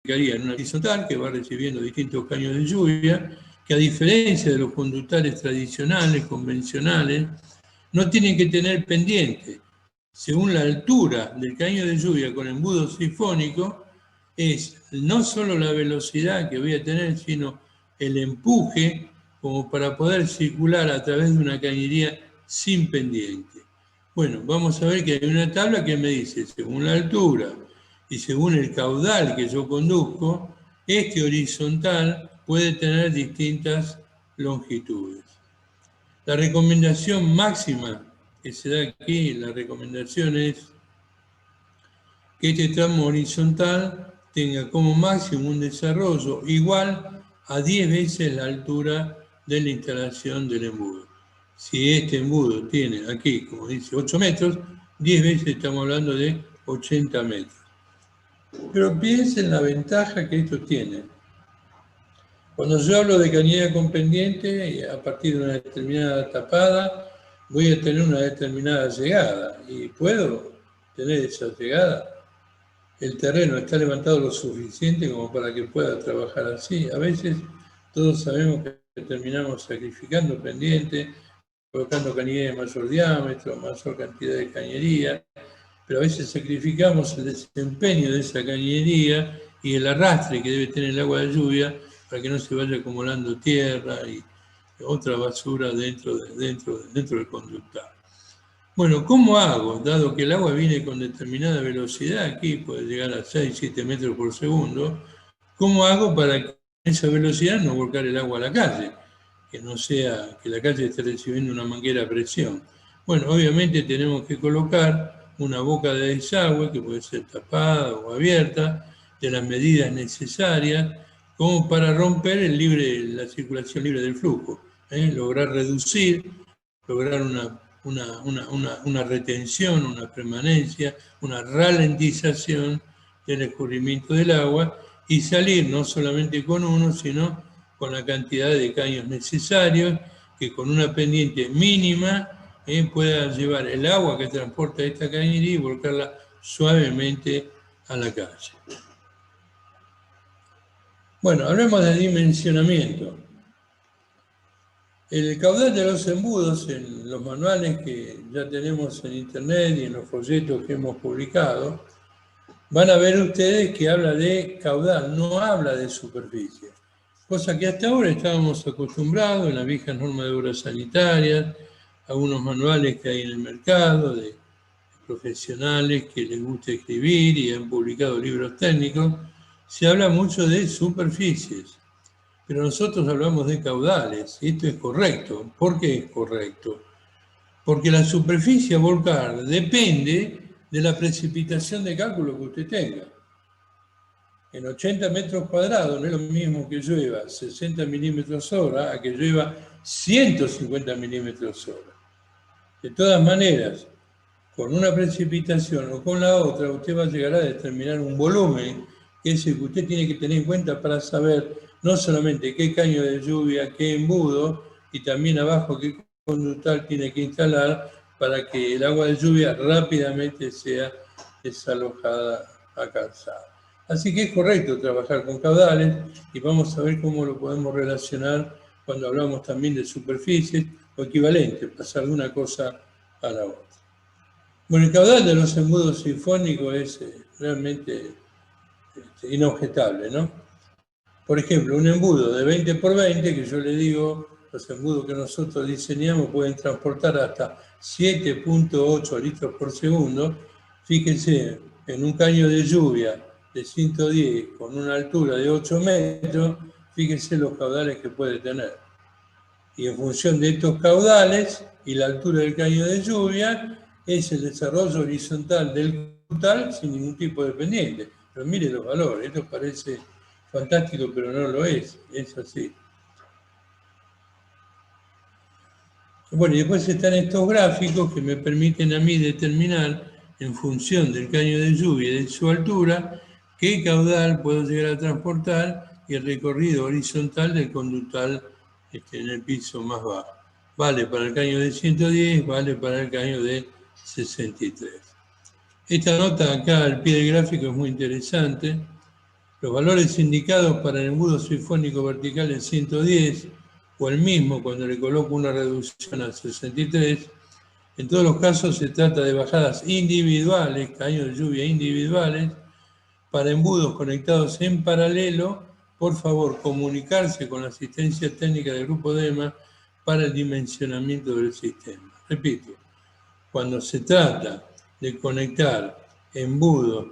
En una horizontal que va recibiendo distintos caños de lluvia, que a diferencia de los conductores tradicionales, convencionales, no tienen que tener pendiente. Según la altura del caño de lluvia con embudo sifónico, es no solo la velocidad que voy a tener, sino el empuje como para poder circular a través de una cañería sin pendiente. Bueno, vamos a ver que hay una tabla que me dice, según la altura y según el caudal que yo conduzco, este horizontal puede tener distintas longitudes. La recomendación máxima que se da aquí, la recomendación es que este tramo horizontal tenga como máximo un desarrollo igual a 10 veces la altura de la instalación del embudo. Si este embudo tiene aquí, como dice, 8 metros, 10 veces estamos hablando de 80 metros. Pero piensen la ventaja que esto tiene. Cuando yo hablo de cañería con pendiente, a partir de una determinada tapada, voy a tener una determinada llegada. ¿Y puedo tener esa llegada? El terreno está levantado lo suficiente como para que pueda trabajar así. A veces todos sabemos que terminamos sacrificando pendiente, colocando cañería de mayor diámetro, mayor cantidad de cañería, pero a veces sacrificamos el desempeño de esa cañería y el arrastre que debe tener el agua de lluvia para que no se vaya acumulando tierra y otra basura dentro del conductor. Bueno, ¿cómo hago? Dado que el agua viene con determinada velocidad, aquí puede llegar a 6, 7 metros por segundo, ¿cómo hago para que esa velocidad no volcar el agua a la calle? Que no sea que la calle esté recibiendo una manguera a presión. Bueno, obviamente tenemos que colocar una boca de desagüe que puede ser tapada o abierta, de las medidas necesarias, como para romper la circulación libre del flujo, lograr reducir, lograr una retención, una permanencia, una ralentización del escurrimiento del agua y salir no solamente con uno, sino con la cantidad de caños necesarios, que con una pendiente mínima pueda llevar el agua que transporta esta cañería y volcarla suavemente a la calle. Bueno, hablemos de dimensionamiento. El caudal de los embudos en los manuales que ya tenemos en internet y en los folletos que hemos publicado, van a ver ustedes que habla de caudal, no habla de superficie. Cosa que hasta ahora estábamos acostumbrados en las viejas normas de obras sanitarias, algunos manuales que hay en el mercado de profesionales que les gusta escribir y han publicado libros técnicos, se habla mucho de superficies. Pero nosotros hablamos de caudales, y esto es correcto. ¿Por qué es correcto? Porque la superficie a volcar depende de la precipitación de cálculo que usted tenga. En 80 metros cuadrados no es lo mismo que llueva 60 milímetros hora a que llueva 150 milímetros hora. De todas maneras, con una precipitación o con la otra, usted va a llegar a determinar un volumen, que es el que usted tiene que tener en cuenta para saber no solamente qué caño de lluvia, qué embudo, y también abajo qué conductal tiene que instalar para que el agua de lluvia rápidamente sea desalojada a calzada. Así que es correcto trabajar con caudales y vamos a ver cómo lo podemos relacionar cuando hablamos también de superficies o equivalente, pasar de una cosa a la otra. Bueno, el caudal de los embudos sifónicos es realmente inobjetable, ¿no? Por ejemplo, un embudo de 20 por 20, que yo le digo, los embudos que nosotros diseñamos pueden transportar hasta 7.8 litros por segundo. Fíjense, en un caño de lluvia de 110 con una altura de 8 metros, fíjense los caudales que puede tener. Y en función de estos caudales y la altura del caño de lluvia, es el desarrollo horizontal del conductal sin ningún tipo de pendiente. Pero mire los valores, esto parece fantástico, pero no lo es así. Bueno, y después están estos gráficos que me permiten a mí determinar, en función del caño de lluvia y de su altura, qué caudal puedo llegar a transportar y el recorrido horizontal del conductal en el piso más bajo. Vale para el caño de 110, vale para el caño de 63. Esta nota acá al pie del gráfico es muy interesante. Los valores indicados para el embudo sifónico vertical en 110 o el mismo cuando le coloco una reducción a 63, en todos los casos se trata de bajadas individuales, caños de lluvia individuales, para embudos conectados en paralelo. Por favor, comunicarse con la asistencia técnica del grupo DEMA para el dimensionamiento del sistema. Repito, cuando se trata de conectar embudos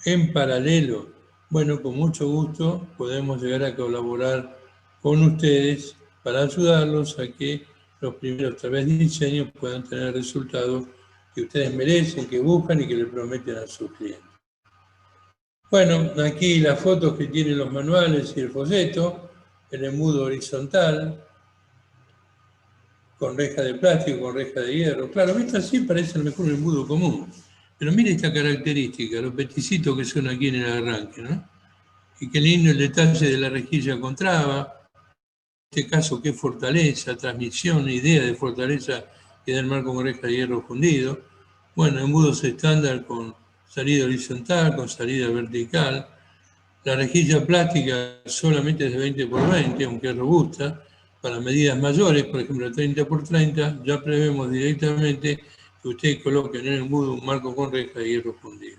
en paralelo, bueno, con mucho gusto podemos llegar a colaborar con ustedes para ayudarlos a que los primeros, a través de diseño, puedan tener resultados que ustedes merecen, que buscan y que le prometen a sus clientes. Bueno, aquí las fotos que tienen los manuales y el folleto, el embudo horizontal, con reja de plástico, con reja de hierro. Claro, visto así parece a lo mejor un embudo común. Pero mire esta característica, los peticitos que son aquí en el arranque, ¿no? Y qué lindo el detalle de la rejilla con traba. En este caso, qué fortaleza, transmisión, idea de fortaleza que da el marco con reja de hierro fundido. Bueno, embudos estándar con salida horizontal, con salida vertical. La rejilla plástica solamente es de 20 por 20, aunque es robusta. Para medidas mayores, por ejemplo 30 por 30, ya prevemos directamente que ustedes coloquen en el embudo un marco con reja de hierro fundido.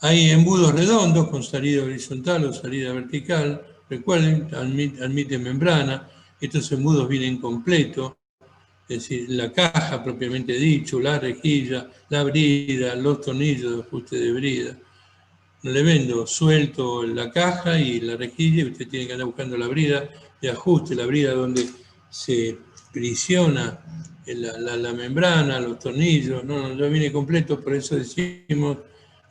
Hay embudos redondos con salida horizontal o salida vertical. Recuerden, admiten membrana. Estos embudos vienen completos, es decir, la caja propiamente dicho, la rejilla, la brida, los tornillos de ajuste de brida. No le vendo suelto la caja y la rejilla y usted tiene que andar buscando la brida de ajuste, la brida donde se prisiona la membrana, los tornillos. No, ya viene completo, por eso decimos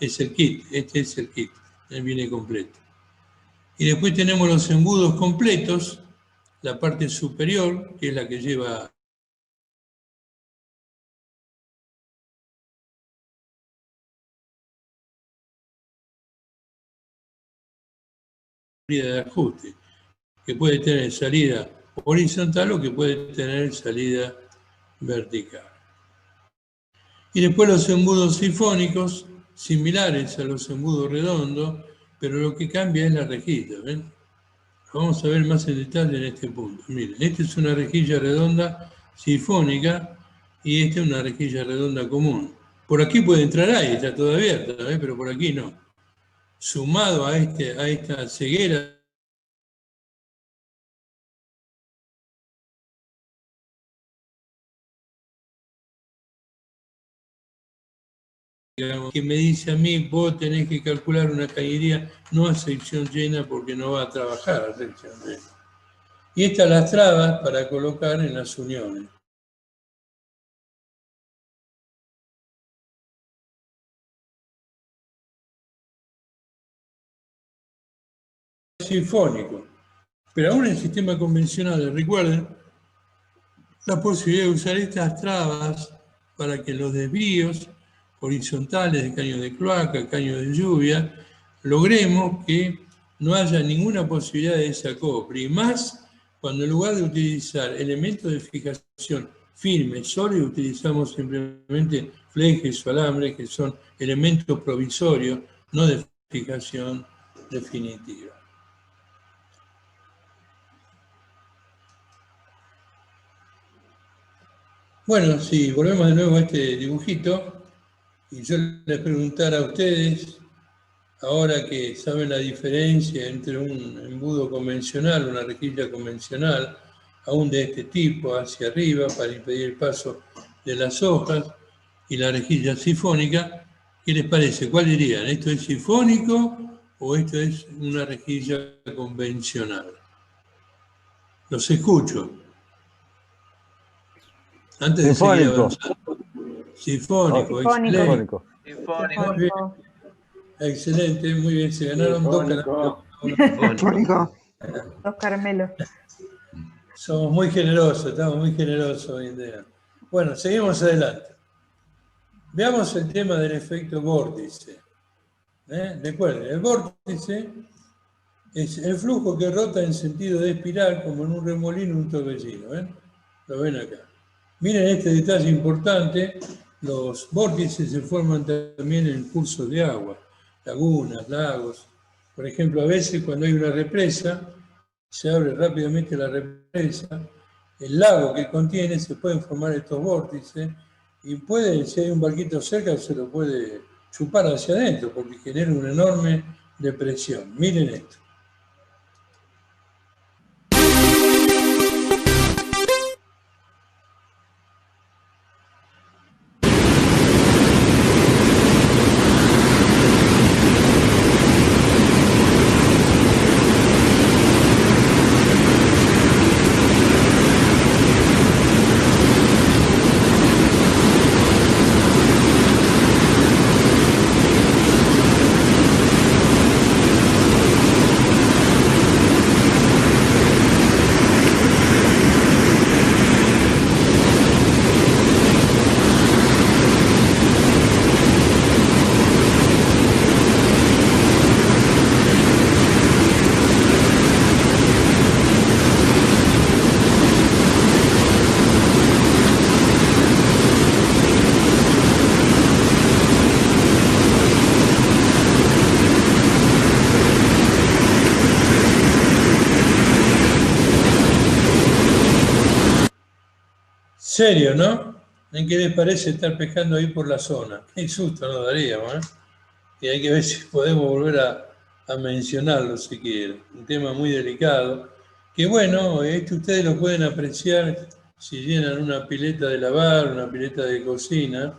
es el kit, este es el kit, viene completo. Y después tenemos los embudos completos, la parte superior, que es la que lleva salida de ajuste, que puede tener salida horizontal o que puede tener salida vertical. Y después los embudos sifónicos, similares a los embudos redondos, pero lo que cambia es la rejilla, ¿ven? Vamos a ver más en detalle en este punto. Miren, esta es una rejilla redonda sifónica y esta es una rejilla redonda común. Por aquí puede entrar aire, está toda abierta, pero por aquí no. Sumado a esta ceguera que me dice a mí, vos tenés que calcular una cañería no a sección llena porque no va a trabajar a sección llena. Y estas las trabas para colocar en las uniones. Sinfónico. Pero aún en el sistema convencional, recuerden la posibilidad de usar estas trabas para que los desvíos horizontales de caños de cloaca, caños de lluvia, logremos que no haya ninguna posibilidad de desacople. Y más cuando en lugar de utilizar elementos de fijación firmes, sólidos, utilizamos simplemente flejes o alambres, que son elementos provisorios, no de fijación definitiva. Bueno, si volvemos de nuevo a este dibujito, y yo les preguntara a ustedes, ahora que saben la diferencia entre un embudo convencional, una rejilla convencional, aún de este tipo, hacia arriba, para impedir el paso de las hojas, y la rejilla sifónica, ¿qué les parece? ¿Cuál dirían? ¿Esto es sifónico o esto es una rejilla convencional? Los escucho. Antes de seguir avanzando. Sifónico, Sifónico. Muy bien. Excelente, muy bien. Se ganaron Sifónico. Sifónico. 2 caramelos. Somos muy generosos, estamos muy generosos hoy en día. Bueno, seguimos adelante. Veamos el tema del efecto vórtice. Recuerden, el vórtice es el flujo que rota en sentido de espiral, como en un remolino o un torbellino. Lo ven acá. Miren este detalle importante, los vórtices se forman también en cursos de agua, lagunas, lagos. Por ejemplo, a veces cuando hay una represa, se abre rápidamente la represa, el lago que contiene se pueden formar estos vórtices y si hay un barquito cerca, se lo puede chupar hacia adentro porque genera una enorme depresión. Miren esto. Serio, ¿no? ¿En qué les parece estar pescando ahí por la zona? Qué susto nos daríamos, ¿eh? Y hay que ver si podemos volver a mencionarlo si quieren. Un tema muy delicado. Que bueno, esto ustedes lo pueden apreciar si llenan una pileta de lavar, una pileta de cocina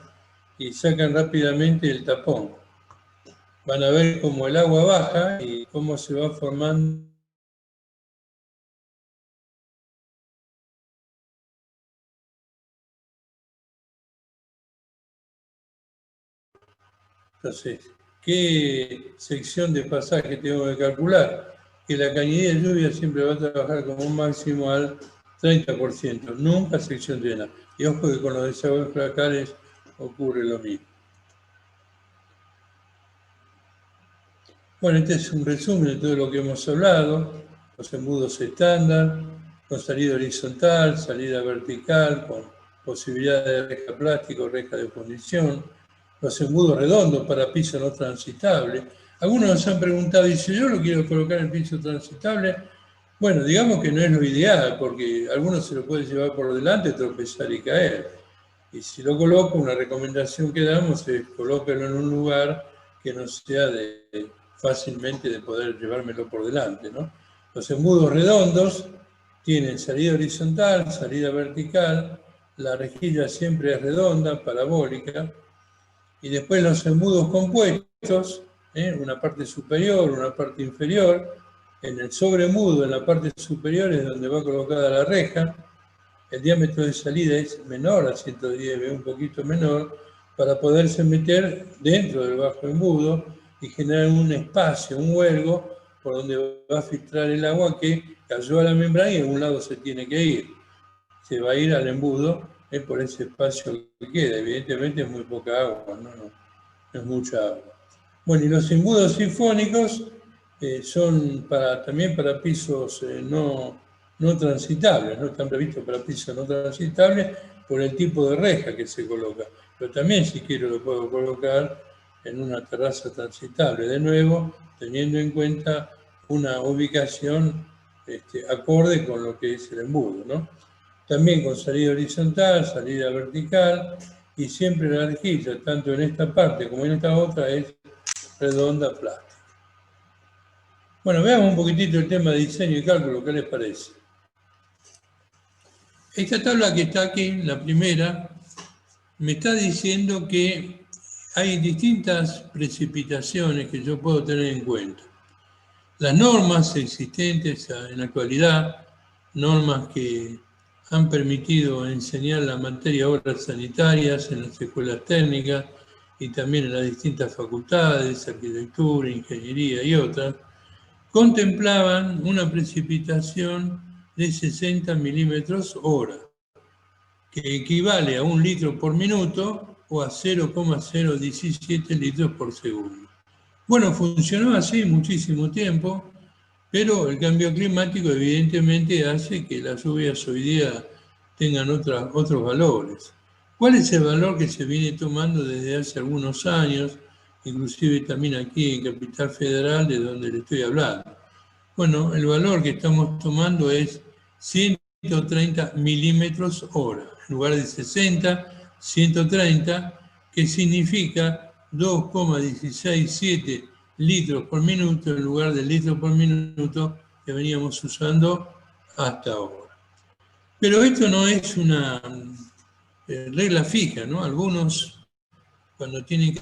y sacan rápidamente el tapón. Van a ver cómo el agua baja y cómo se va formando. Entonces, ¿qué sección de pasaje tengo que calcular? Que la cañería de lluvia siempre va a trabajar como un máximo al 30%, nunca sección llena. Y ojo que con los desagües flacales ocurre lo mismo. Bueno, este es un resumen de todo lo que hemos hablado. Los embudos estándar, con salida horizontal, salida vertical, con posibilidad de reja plástica o reja de fundición. Los embudos redondos para piso no transitable. Algunos nos han preguntado, y si yo lo quiero colocar en piso transitable, Bueno, digamos que no es lo ideal, porque algunos se lo puede llevar por delante, tropezar y caer. Y si lo coloco, una recomendación que damos es colóquelo en un lugar que no sea fácilmente de poder llevármelo por delante, ¿no? Los embudos redondos tienen salida horizontal, salida vertical, la rejilla siempre es redonda, parabólica, y después los embudos compuestos, una parte superior, una parte inferior. En el sobreembudo, en la parte superior, es donde va colocada la reja. El diámetro de salida es menor a 110, un poquito menor, para poderse meter dentro del bajo embudo y generar un espacio, un huelgo, por donde va a filtrar el agua que cayó a la membrana y en un lado se tiene que ir. Se va a ir al embudo por ese espacio que queda. Evidentemente es muy poca agua, no es mucha agua. Bueno, y los embudos sifónicos son también para pisos no transitables, no están previstos para pisos no transitables por el tipo de reja que se coloca. Pero también, si quiero, lo puedo colocar en una terraza transitable, de nuevo, teniendo en cuenta una ubicación acorde con lo que es el embudo, ¿no? También con salida horizontal, salida vertical, y siempre la rejilla, tanto en esta parte como en esta otra, es redonda plástica. Bueno, veamos un poquitito el tema de diseño y cálculo, ¿qué les parece? Esta tabla que está aquí, la primera, me está diciendo que hay distintas precipitaciones que yo puedo tener en cuenta. Las normas existentes en la actualidad, normas que han permitido enseñar la materia obras sanitarias en las escuelas técnicas y también en las distintas facultades, arquitectura, ingeniería y otras, contemplaban una precipitación de 60 milímetros hora, que equivale a 1 litro por minuto o a 0,017 litros por segundo. Bueno, funcionó así muchísimo tiempo, pero el cambio climático evidentemente hace que las lluvias hoy día tengan otros valores. ¿Cuál es el valor que se viene tomando desde hace algunos años, inclusive también aquí en Capital Federal, de donde le estoy hablando? Bueno, el valor que estamos tomando es 130 milímetros hora, en lugar de 60, 130, que significa 2,167 litros por minuto en lugar del litro por minuto que veníamos usando hasta ahora. Pero esto no es una regla fija, ¿no? Algunos, cuando tienen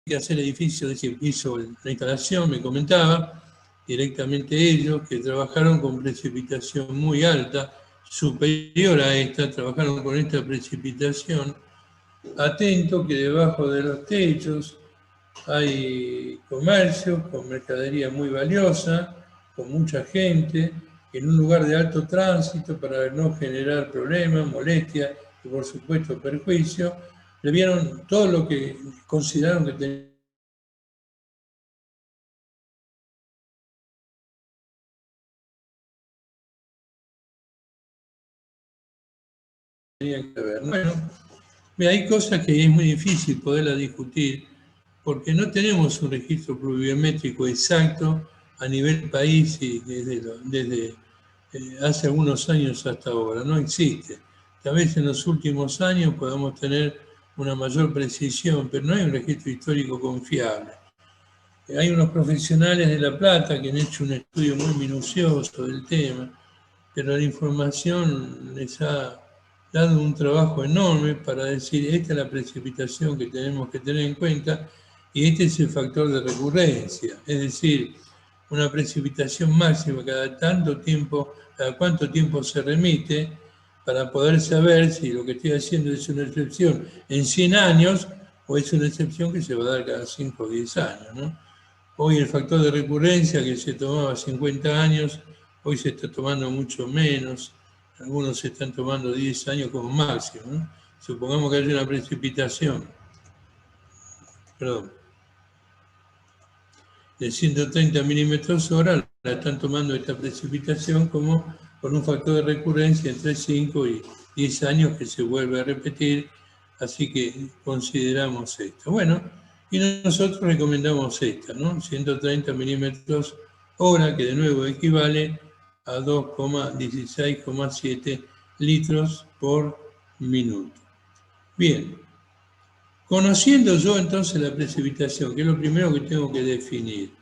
que hacer edificios, es decir, hizo la instalación, me comentaba, directamente ellos, que trabajaron con precipitación muy alta, superior a esta, trabajaron con esta precipitación, atento que debajo de los techos hay comercios con mercadería muy valiosa, con mucha gente, en un lugar de alto tránsito para no generar problemas, molestias y por supuesto perjuicio. Le vieron todo lo que consideraron que tenían que ver. Bueno, hay cosas que es muy difícil poderlas discutir porque no tenemos un registro pluviométrico exacto a nivel país y desde hace algunos años hasta ahora. No existe. Tal vez en los últimos años podamos tener una mayor precisión, pero no hay un registro histórico confiable. Hay unos profesionales de La Plata que han hecho un estudio muy minucioso del tema, pero la información les ha dado un trabajo enorme para decir, esta es la precipitación que tenemos que tener en cuenta y este es el factor de recurrencia, es decir, una precipitación máxima cada tanto tiempo, cada cuánto tiempo se remite, para poder saber si lo que estoy haciendo es una excepción en 100 años o es una excepción que se va a dar cada 5 o 10 años, ¿no? Hoy el factor de recurrencia que se tomaba 50 años, hoy se está tomando mucho menos, algunos se están tomando 10 años como máximo, ¿no? Supongamos que hay una precipitación, de 130 milímetros hora, la están tomando esta precipitación como con un factor de recurrencia entre 5 y 10 años que se vuelve a repetir Así que consideramos esta. Bueno, y nosotros recomendamos esta, ¿no? 130 milímetros hora, que de nuevo equivale a 2,16,7 litros por minuto. Bien, conociendo yo entonces la precipitación, que es lo primero que tengo que definir,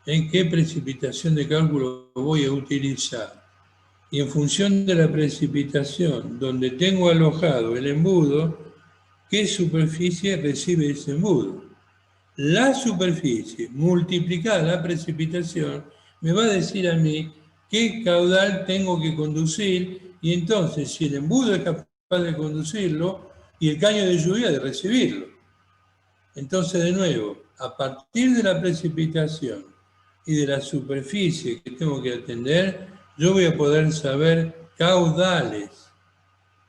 en qué precipitación de cálculo voy a utilizar, y en función de la precipitación donde tengo alojado el embudo, ¿qué superficie recibe ese embudo? La superficie multiplicada la precipitación me va a decir a mí qué caudal tengo que conducir, y entonces si el embudo es capaz de conducirlo y el caño de lluvia de recibirlo. Entonces, de nuevo, a partir de la precipitación y de la superficie que tengo que atender, yo voy a poder saber caudales.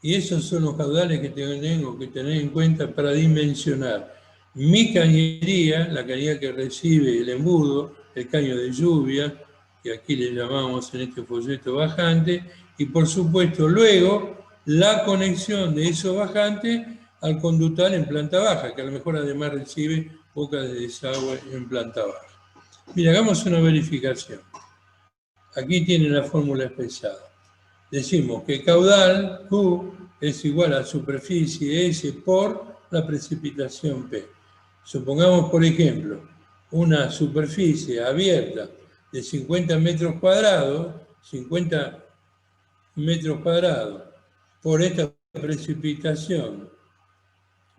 Y esos son los caudales que tengo que tener en cuenta para dimensionar mi cañería, la cañería que recibe el embudo, el caño de lluvia, que aquí le llamamos en este folleto bajante, y por supuesto luego la conexión de esos bajantes al conductor en planta baja, que a lo mejor además recibe boca de desagüe en planta baja. Mira, hagamos una verificación. Aquí tiene la fórmula expresada. Decimos que caudal Q es igual a superficie S por la precipitación P. Supongamos, por ejemplo, una superficie abierta de 50 metros cuadrados, por esta precipitación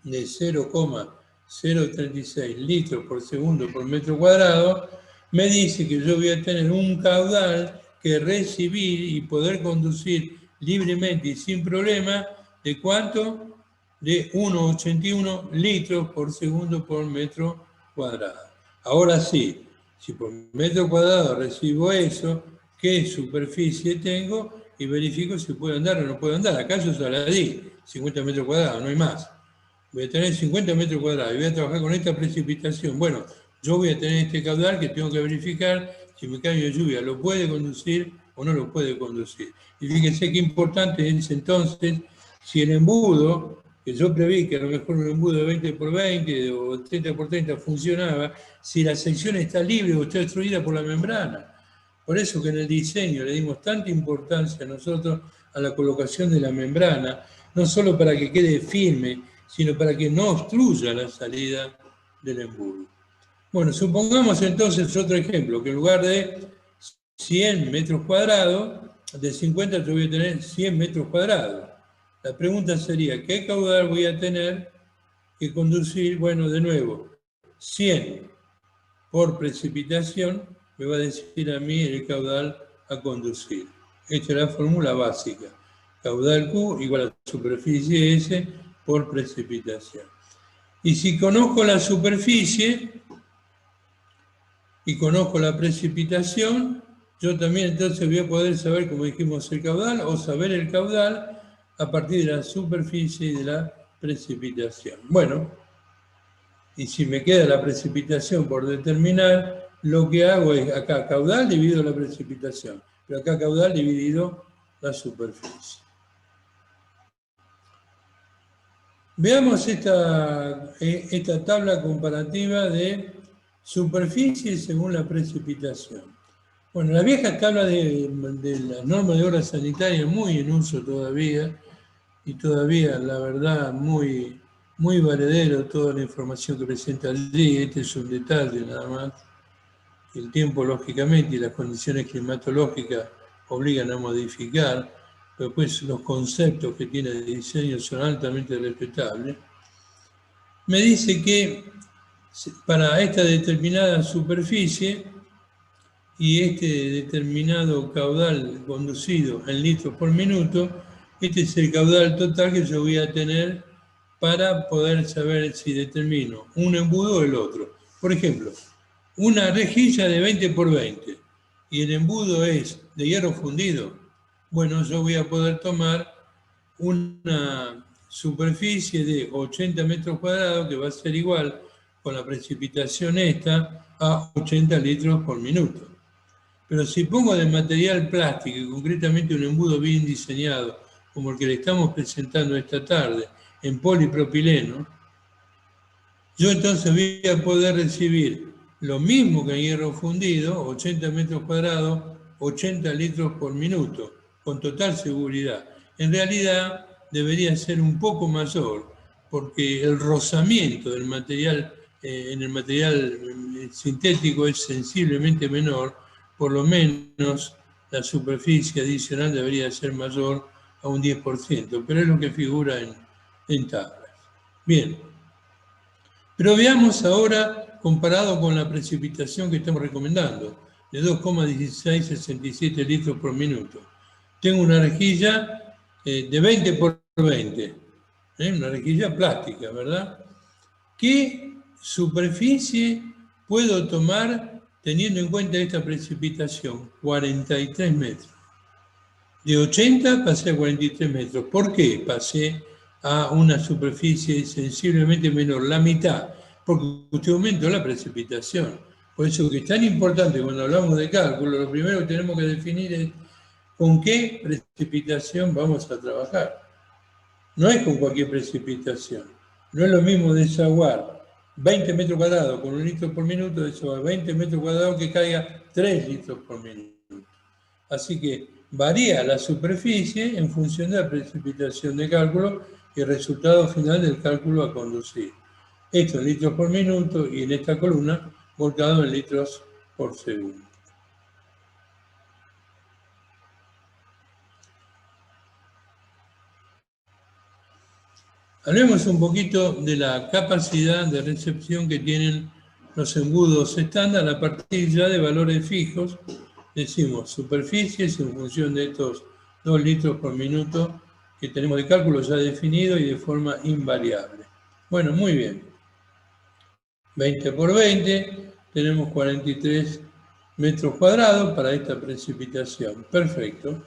de 0,036 litros por segundo por metro cuadrado, me dice que yo voy a tener un caudal que recibir y poder conducir libremente y sin problema, ¿de cuánto? De 1,81 litros por segundo por metro cuadrado. Ahora sí, si por metro cuadrado recibo eso, ¿qué superficie tengo? Y verifico si puedo andar o no puedo andar. Acá yo ya la di, 50 metros cuadrados, no hay más. Voy a tener 50 metros cuadrados y voy a trabajar con esta precipitación. Bueno, yo voy a tener este caudal que tengo que verificar si mi caño de lluvia lo puede conducir o no lo puede conducir. Y fíjense qué importante es entonces, si el embudo, que yo preví que a lo mejor un embudo de 20 por 20 o 30 por 30 funcionaba, si la sección está libre o está destruida por la membrana. Por eso que en el diseño le dimos tanta importancia a nosotros a la colocación de la membrana, no solo para que quede firme, sino para que no obstruya la salida del embudo. Bueno, supongamos entonces otro ejemplo, que en lugar de 100 metros cuadrados, de 50 yo voy a tener 100 metros cuadrados. La pregunta sería, ¿qué caudal voy a tener que conducir? Bueno, de nuevo, 100 por precipitación me va a decir a mí el caudal a conducir. Esta es la fórmula básica. Caudal Q igual a superficie S por precipitación. Y si conozco la superficie y conozco la precipitación, yo también entonces voy a poder saber, como dijimos, el caudal o saber el caudal a partir de la superficie y de la precipitación. Bueno, y si me queda la precipitación por determinar, lo que hago es acá caudal dividido la precipitación, pero acá caudal dividido la superficie. Veamos esta tabla comparativa de superficie según la precipitación. Bueno, la vieja tabla de la norma de obra sanitaria muy en uso todavía, y todavía, la verdad, muy valedero toda la información que presenta allí. Este es un detalle nada más. El tiempo, lógicamente, y las condiciones climatológicas obligan a modificar, pero pues los conceptos que tiene de diseño son altamente respetables. Me dice que para esta determinada superficie y este determinado caudal conducido en litros por minuto, este es el caudal total que yo voy a tener para poder saber si determino un embudo o el otro. Por ejemplo, una rejilla de 20 por 20 y el embudo es de hierro fundido. Bueno, yo voy a poder tomar una superficie de 80 metros cuadrados que va a ser igual con la precipitación esta a 80 litros por minuto. Pero si pongo de material plástico y concretamente un embudo bien diseñado, como el que le estamos presentando esta tarde, en polipropileno, yo entonces voy a poder recibir lo mismo que en hierro fundido, 80 metros cuadrados, 80 litros por minuto, con total seguridad. En realidad debería ser un poco mayor, porque el rozamiento del material en el material sintético es sensiblemente menor, por lo menos la superficie adicional debería ser mayor a un 10%, pero es lo que figura en tablas. Bien, pero veamos ahora comparado con la precipitación que estamos recomendando, de 2,1667 litros por minuto. Tengo una rejilla de 20 por 20, una rejilla plástica, ¿verdad? ¿Qué superficie puedo tomar teniendo en cuenta esta precipitación? 43 metros. De 80 pasé a 43 metros. ¿Por qué pasé a una superficie sensiblemente menor, la mitad? Porque usted aumentó la precipitación. Por eso que es tan importante cuando hablamos de cálculo, lo primero que tenemos que definir es con qué precipitación vamos a trabajar. No es con cualquier precipitación. No es lo mismo desaguar 20 metros cuadrados con 1 litro por minuto, desaguar 20 metros cuadrados que caiga 3 litros por minuto. Así que varía la superficie en función de la precipitación de cálculo y el resultado final del cálculo a conducir. Esto en litros por minuto y en esta columna volcado en litros por segundo. Hablemos un poquito de la capacidad de recepción que tienen los embudos estándar a partir ya de valores fijos. Decimos superficies en función de estos 2 litros por minuto que tenemos de cálculo ya definido y de forma invariable. Bueno, muy bien. 20 por 20, tenemos 43 metros cuadrados para esta precipitación. Perfecto.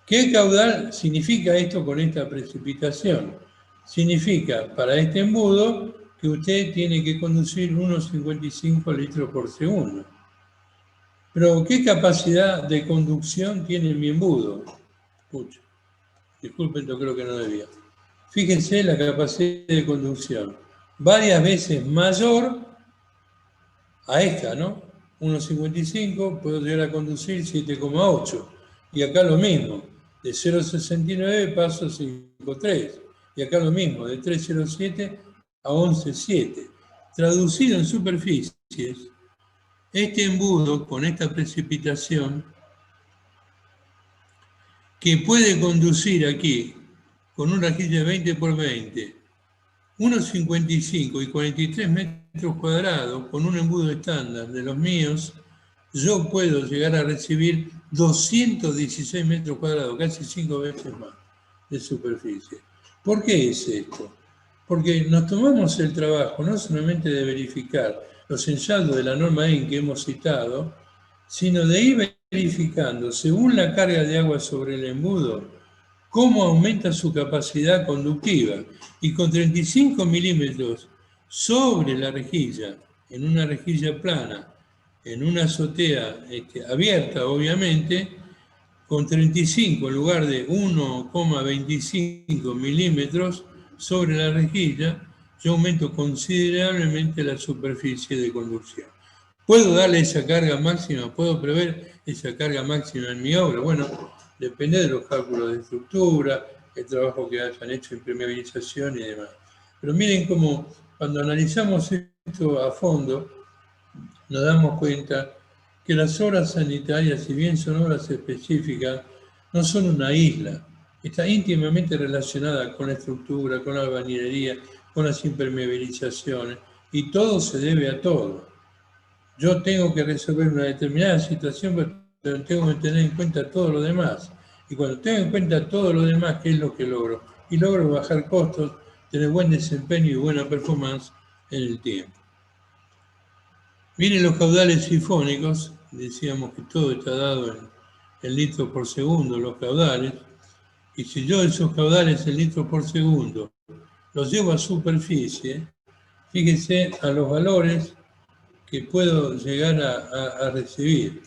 ¿Qué caudal significa esto con esta precipitación? Significa para este embudo que usted tiene que conducir unos 55 litros por segundo. Pero, ¿qué capacidad de conducción tiene mi embudo? Escuchen, disculpen, yo creo que no debía. Fíjense la capacidad de conducción. Varias veces mayor a esta, ¿no? 1,55, puedo llegar a conducir 7,8. Y acá lo mismo, de 0,69 paso a 5,3. Y acá lo mismo, de 3,07 a 11,7. Traducido en superficies, este embudo con esta precipitación que puede conducir aquí con una rejilla de 20 por 20, 1,55 y 43 metros cuadrados con un embudo estándar de los míos, yo puedo llegar a recibir 216 metros cuadrados, casi 5 veces más de superficie. ¿Por qué es esto? Porque nos tomamos el trabajo no solamente de verificar los ensayos de la norma EN que hemos citado, sino de ir verificando, según la carga de agua sobre el embudo, cómo aumenta su capacidad conductiva. Y con 35 milímetros sobre la rejilla, en una rejilla plana, en una azotea abierta, obviamente, con 35 en lugar de 1,25 milímetros sobre la rejilla, yo aumento considerablemente la superficie de conducción. ¿Puedo darle esa carga máxima? ¿Puedo prever esa carga máxima en mi obra? Bueno, depende de los cálculos de estructura, el trabajo que hayan hecho en impermeabilización y demás. Pero miren cómo cuando analizamos esto a fondo, nos damos cuenta que las obras sanitarias, si bien son obras específicas, no son una isla. Está íntimamente relacionada con la estructura, con la albañilería, con las impermeabilizaciones, y todo se debe a todo. Yo tengo que resolver una determinada situación, pero tengo que tener en cuenta todo lo demás. Y cuando tengo en cuenta todo lo demás, ¿qué es lo que logro? Y logro bajar costos, tener buen desempeño y buena performance en el tiempo. Miren los caudales sifónicos, decíamos que todo está dado en litros por segundo, los caudales, y si yo esos caudales en litros por segundo los llevo a superficie, fíjense a los valores que puedo llegar a recibir.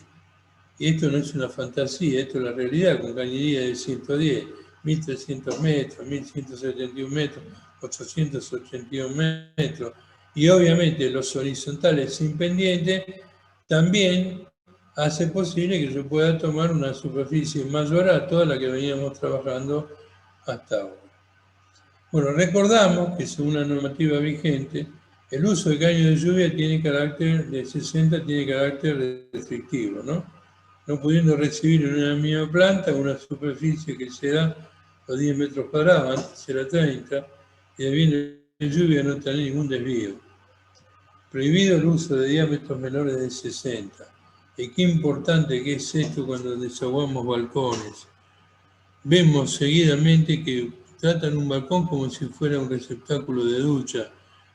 Y esto no es una fantasía, esto es la realidad con cañería de 110. 1.300 metros, 1.171 metros, 881 metros, y obviamente los horizontales sin pendiente, también hace posible que se pueda tomar una superficie mayor a toda la que veníamos trabajando hasta ahora. Bueno, recordamos que según la normativa vigente, el uso de caño de lluvia tiene carácter de 60, tiene carácter restrictivo, ¿no? No pudiendo recibir en una misma planta una superficie que sea los 10 metros cuadrados, antes era 30, y debiendo de lluvia no tener ningún desvío. Prohibido el uso de diámetros menores de 60. Y qué importante que es esto cuando desaguamos balcones. Vemos seguidamente que tratan un balcón como si fuera un receptáculo de ducha,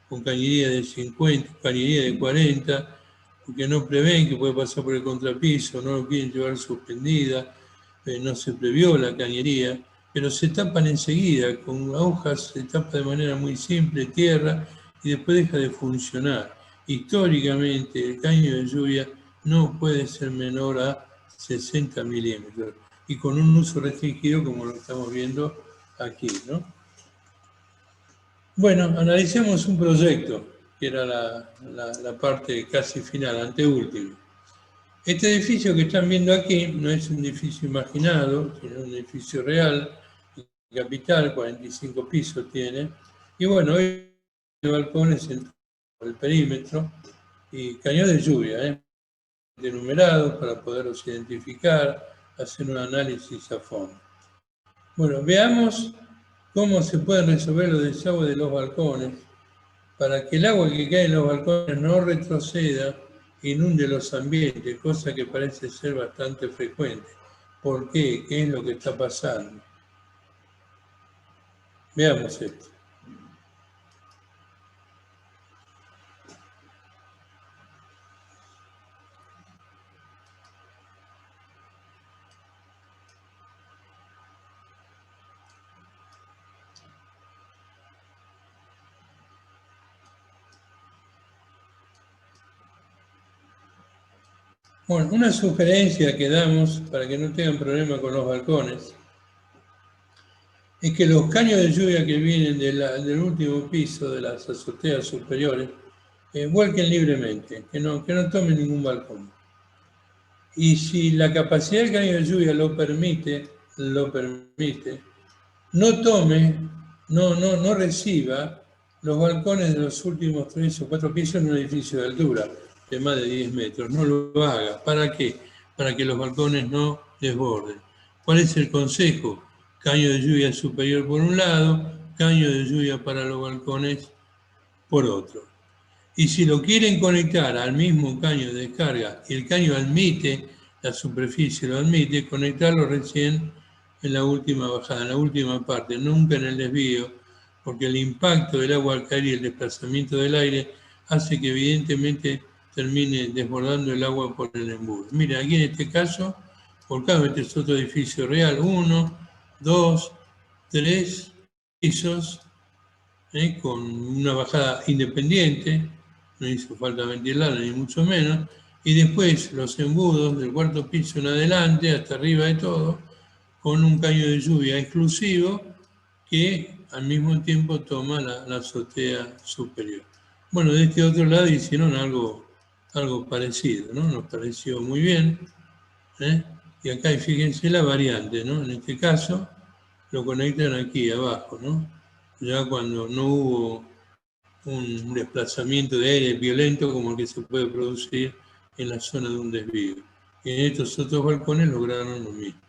con cañería de 50, cañería de 40, porque no prevén que puede pasar por el contrapiso, no lo quieren llevar suspendida, no se previó la cañería, pero se tapan enseguida, con agujas se tapa de manera muy simple, tierra, y después deja de funcionar. Históricamente el caño de lluvia no puede ser menor a 60 milímetros, y con un uso restringido como lo estamos viendo aquí, ¿no? Bueno, analicemos un proyecto, que era la parte casi final, anteúltimo. Este edificio que están viendo aquí no es un edificio imaginado, sino un edificio real, capital, 45 pisos tiene, y bueno, hoy el balcón es en el perímetro, y cañón de lluvia, enumerados para poderlos identificar, hacer un análisis a fondo. Bueno, veamos cómo se pueden resolver los desagües de los balcones para que el agua que cae en los balcones no retroceda e inunde los ambientes, cosa que parece ser bastante frecuente. ¿Por qué? ¿Qué es lo que está pasando? Veamos esto. Bueno, una sugerencia que damos para que no tengan problema con los balcones es que los caños de lluvia que vienen del último piso de las azoteas superiores vuelquen libremente, que no tomen ningún balcón. Y si la capacidad del caño de lluvia lo permite, no tome, no reciba los balcones de los últimos 3 o 4 pisos en un edificio de altura de más de 10 metros. No lo haga. ¿Para qué? Para que los balcones no desborden. ¿Cuál es el consejo? Caño de lluvia superior por un lado, caño de lluvia para los balcones por otro. Y si lo quieren conectar al mismo caño de descarga y el caño admite, la superficie lo admite, conectarlo recién en la última bajada, en la última parte, nunca en el desvío, porque el impacto del agua al caer y el desplazamiento del aire hace que evidentemente termine desbordando el agua por el embudo. Mira, aquí en este caso, volcado, este es otro edificio real, 1, 2, 3 pisos, con una bajada independiente, no hizo falta ventilarla ni mucho menos, y después los embudos del cuarto piso en adelante, hasta arriba de todo, con un caño de lluvia exclusivo que al mismo tiempo toma la azotea superior. Bueno, de este otro lado hicieron algo parecido, ¿no? Nos pareció muy bien, y acá fíjense la variante, ¿no? En este caso lo conectan aquí abajo, ¿no? Ya cuando no hubo un desplazamiento de aire violento como el que se puede producir en la zona de un desvío. Y en estos otros balcones lograron lo mismo.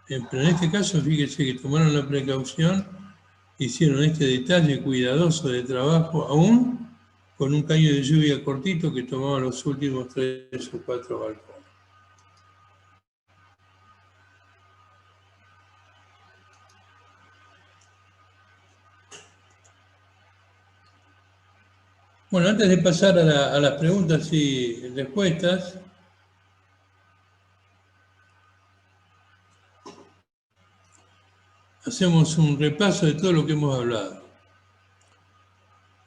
Pero en este caso, fíjense que tomaron la precaución, hicieron este detalle cuidadoso de trabajo, aún con un caño de lluvia cortito que tomaba los últimos 3 o 4 balcones. Bueno, antes de pasar a las preguntas y respuestas, hacemos un repaso de todo lo que hemos hablado.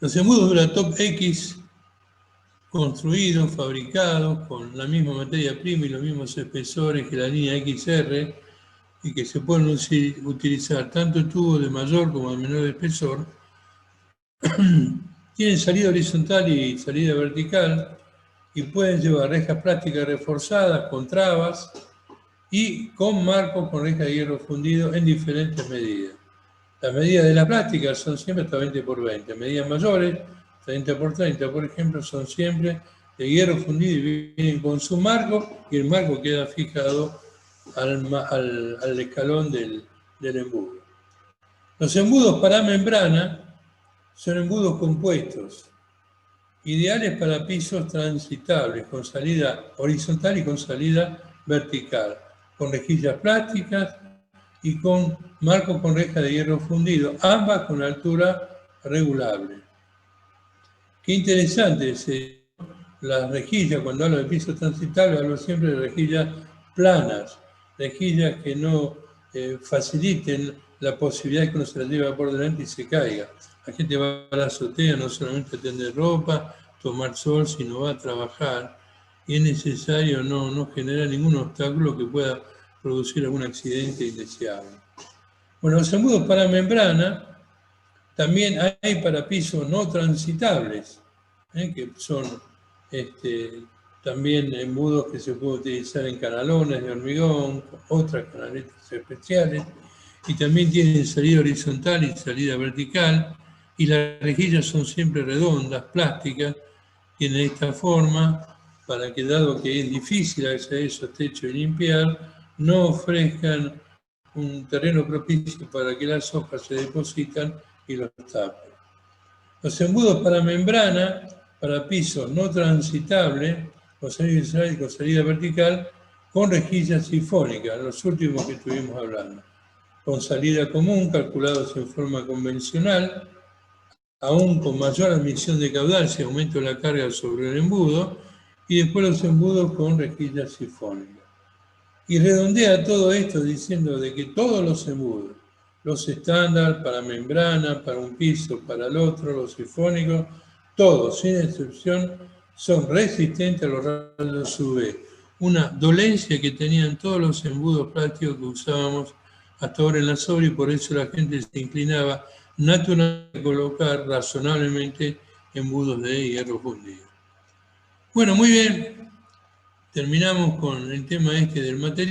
Los embudos Duratop X, construidos, fabricados con la misma materia prima y los mismos espesores que la línea XR, y que se pueden utilizar tanto tubos de mayor como de menor espesor, tienen salida horizontal y salida vertical y pueden llevar rejas plásticas reforzadas con trabas y con marcos con reja de hierro fundido en diferentes medidas. Las medidas de la plástica son siempre hasta 20 por 20. Medidas mayores, 30 por 30, por ejemplo, son siempre de hierro fundido y vienen con su marco y el marco queda fijado al escalón del embudo. Los embudos para membrana son embudos compuestos, ideales para pisos transitables, con salida horizontal y con salida vertical, con rejillas plásticas y con marcos con reja de hierro fundido, ambas con altura regulable. Qué interesante es las rejillas, cuando hablo de pisos transitables, hablo siempre de rejillas planas, rejillas que no faciliten la posibilidad de que uno se la lleve por delante y se caiga. La gente va a la azotea no solamente a tender ropa, tomar sol, sino va a trabajar y es necesario no generar ningún obstáculo que pueda producir algún accidente indeseable. Bueno, los embudos para membrana también hay para pisos no transitables, que son también embudos que se pueden utilizar en canalones de hormigón, otras canaletas especiales, y también tienen salida horizontal y salida vertical, y las rejillas son siempre redondas, plásticas, tienen esta forma para que, dado que es difícil acceder a esos techos y limpiar, no ofrezcan un terreno propicio para que las hojas se depositan y los tapen. Los embudos para membrana, para pisos no transitables, con salida vertical, con rejillas sifónicas, los últimos que estuvimos hablando, con salida común, calculados en forma convencional, aún con mayor admisión de caudal si aumento la carga sobre el embudo, y después los embudos con rejillas sifónicas. Y redondea todo esto diciendo de que todos los embudos, los estándar para membrana, para un piso, para el otro, los sifónicos, todos, sin excepción, son resistentes a los rayos UV. Una dolencia que tenían todos los embudos plásticos que usábamos hasta ahora en la sobre, y por eso la gente se inclinaba naturalmente a colocar razonablemente embudos de hierro fundido. Bueno, muy bien. Terminamos con el tema del material.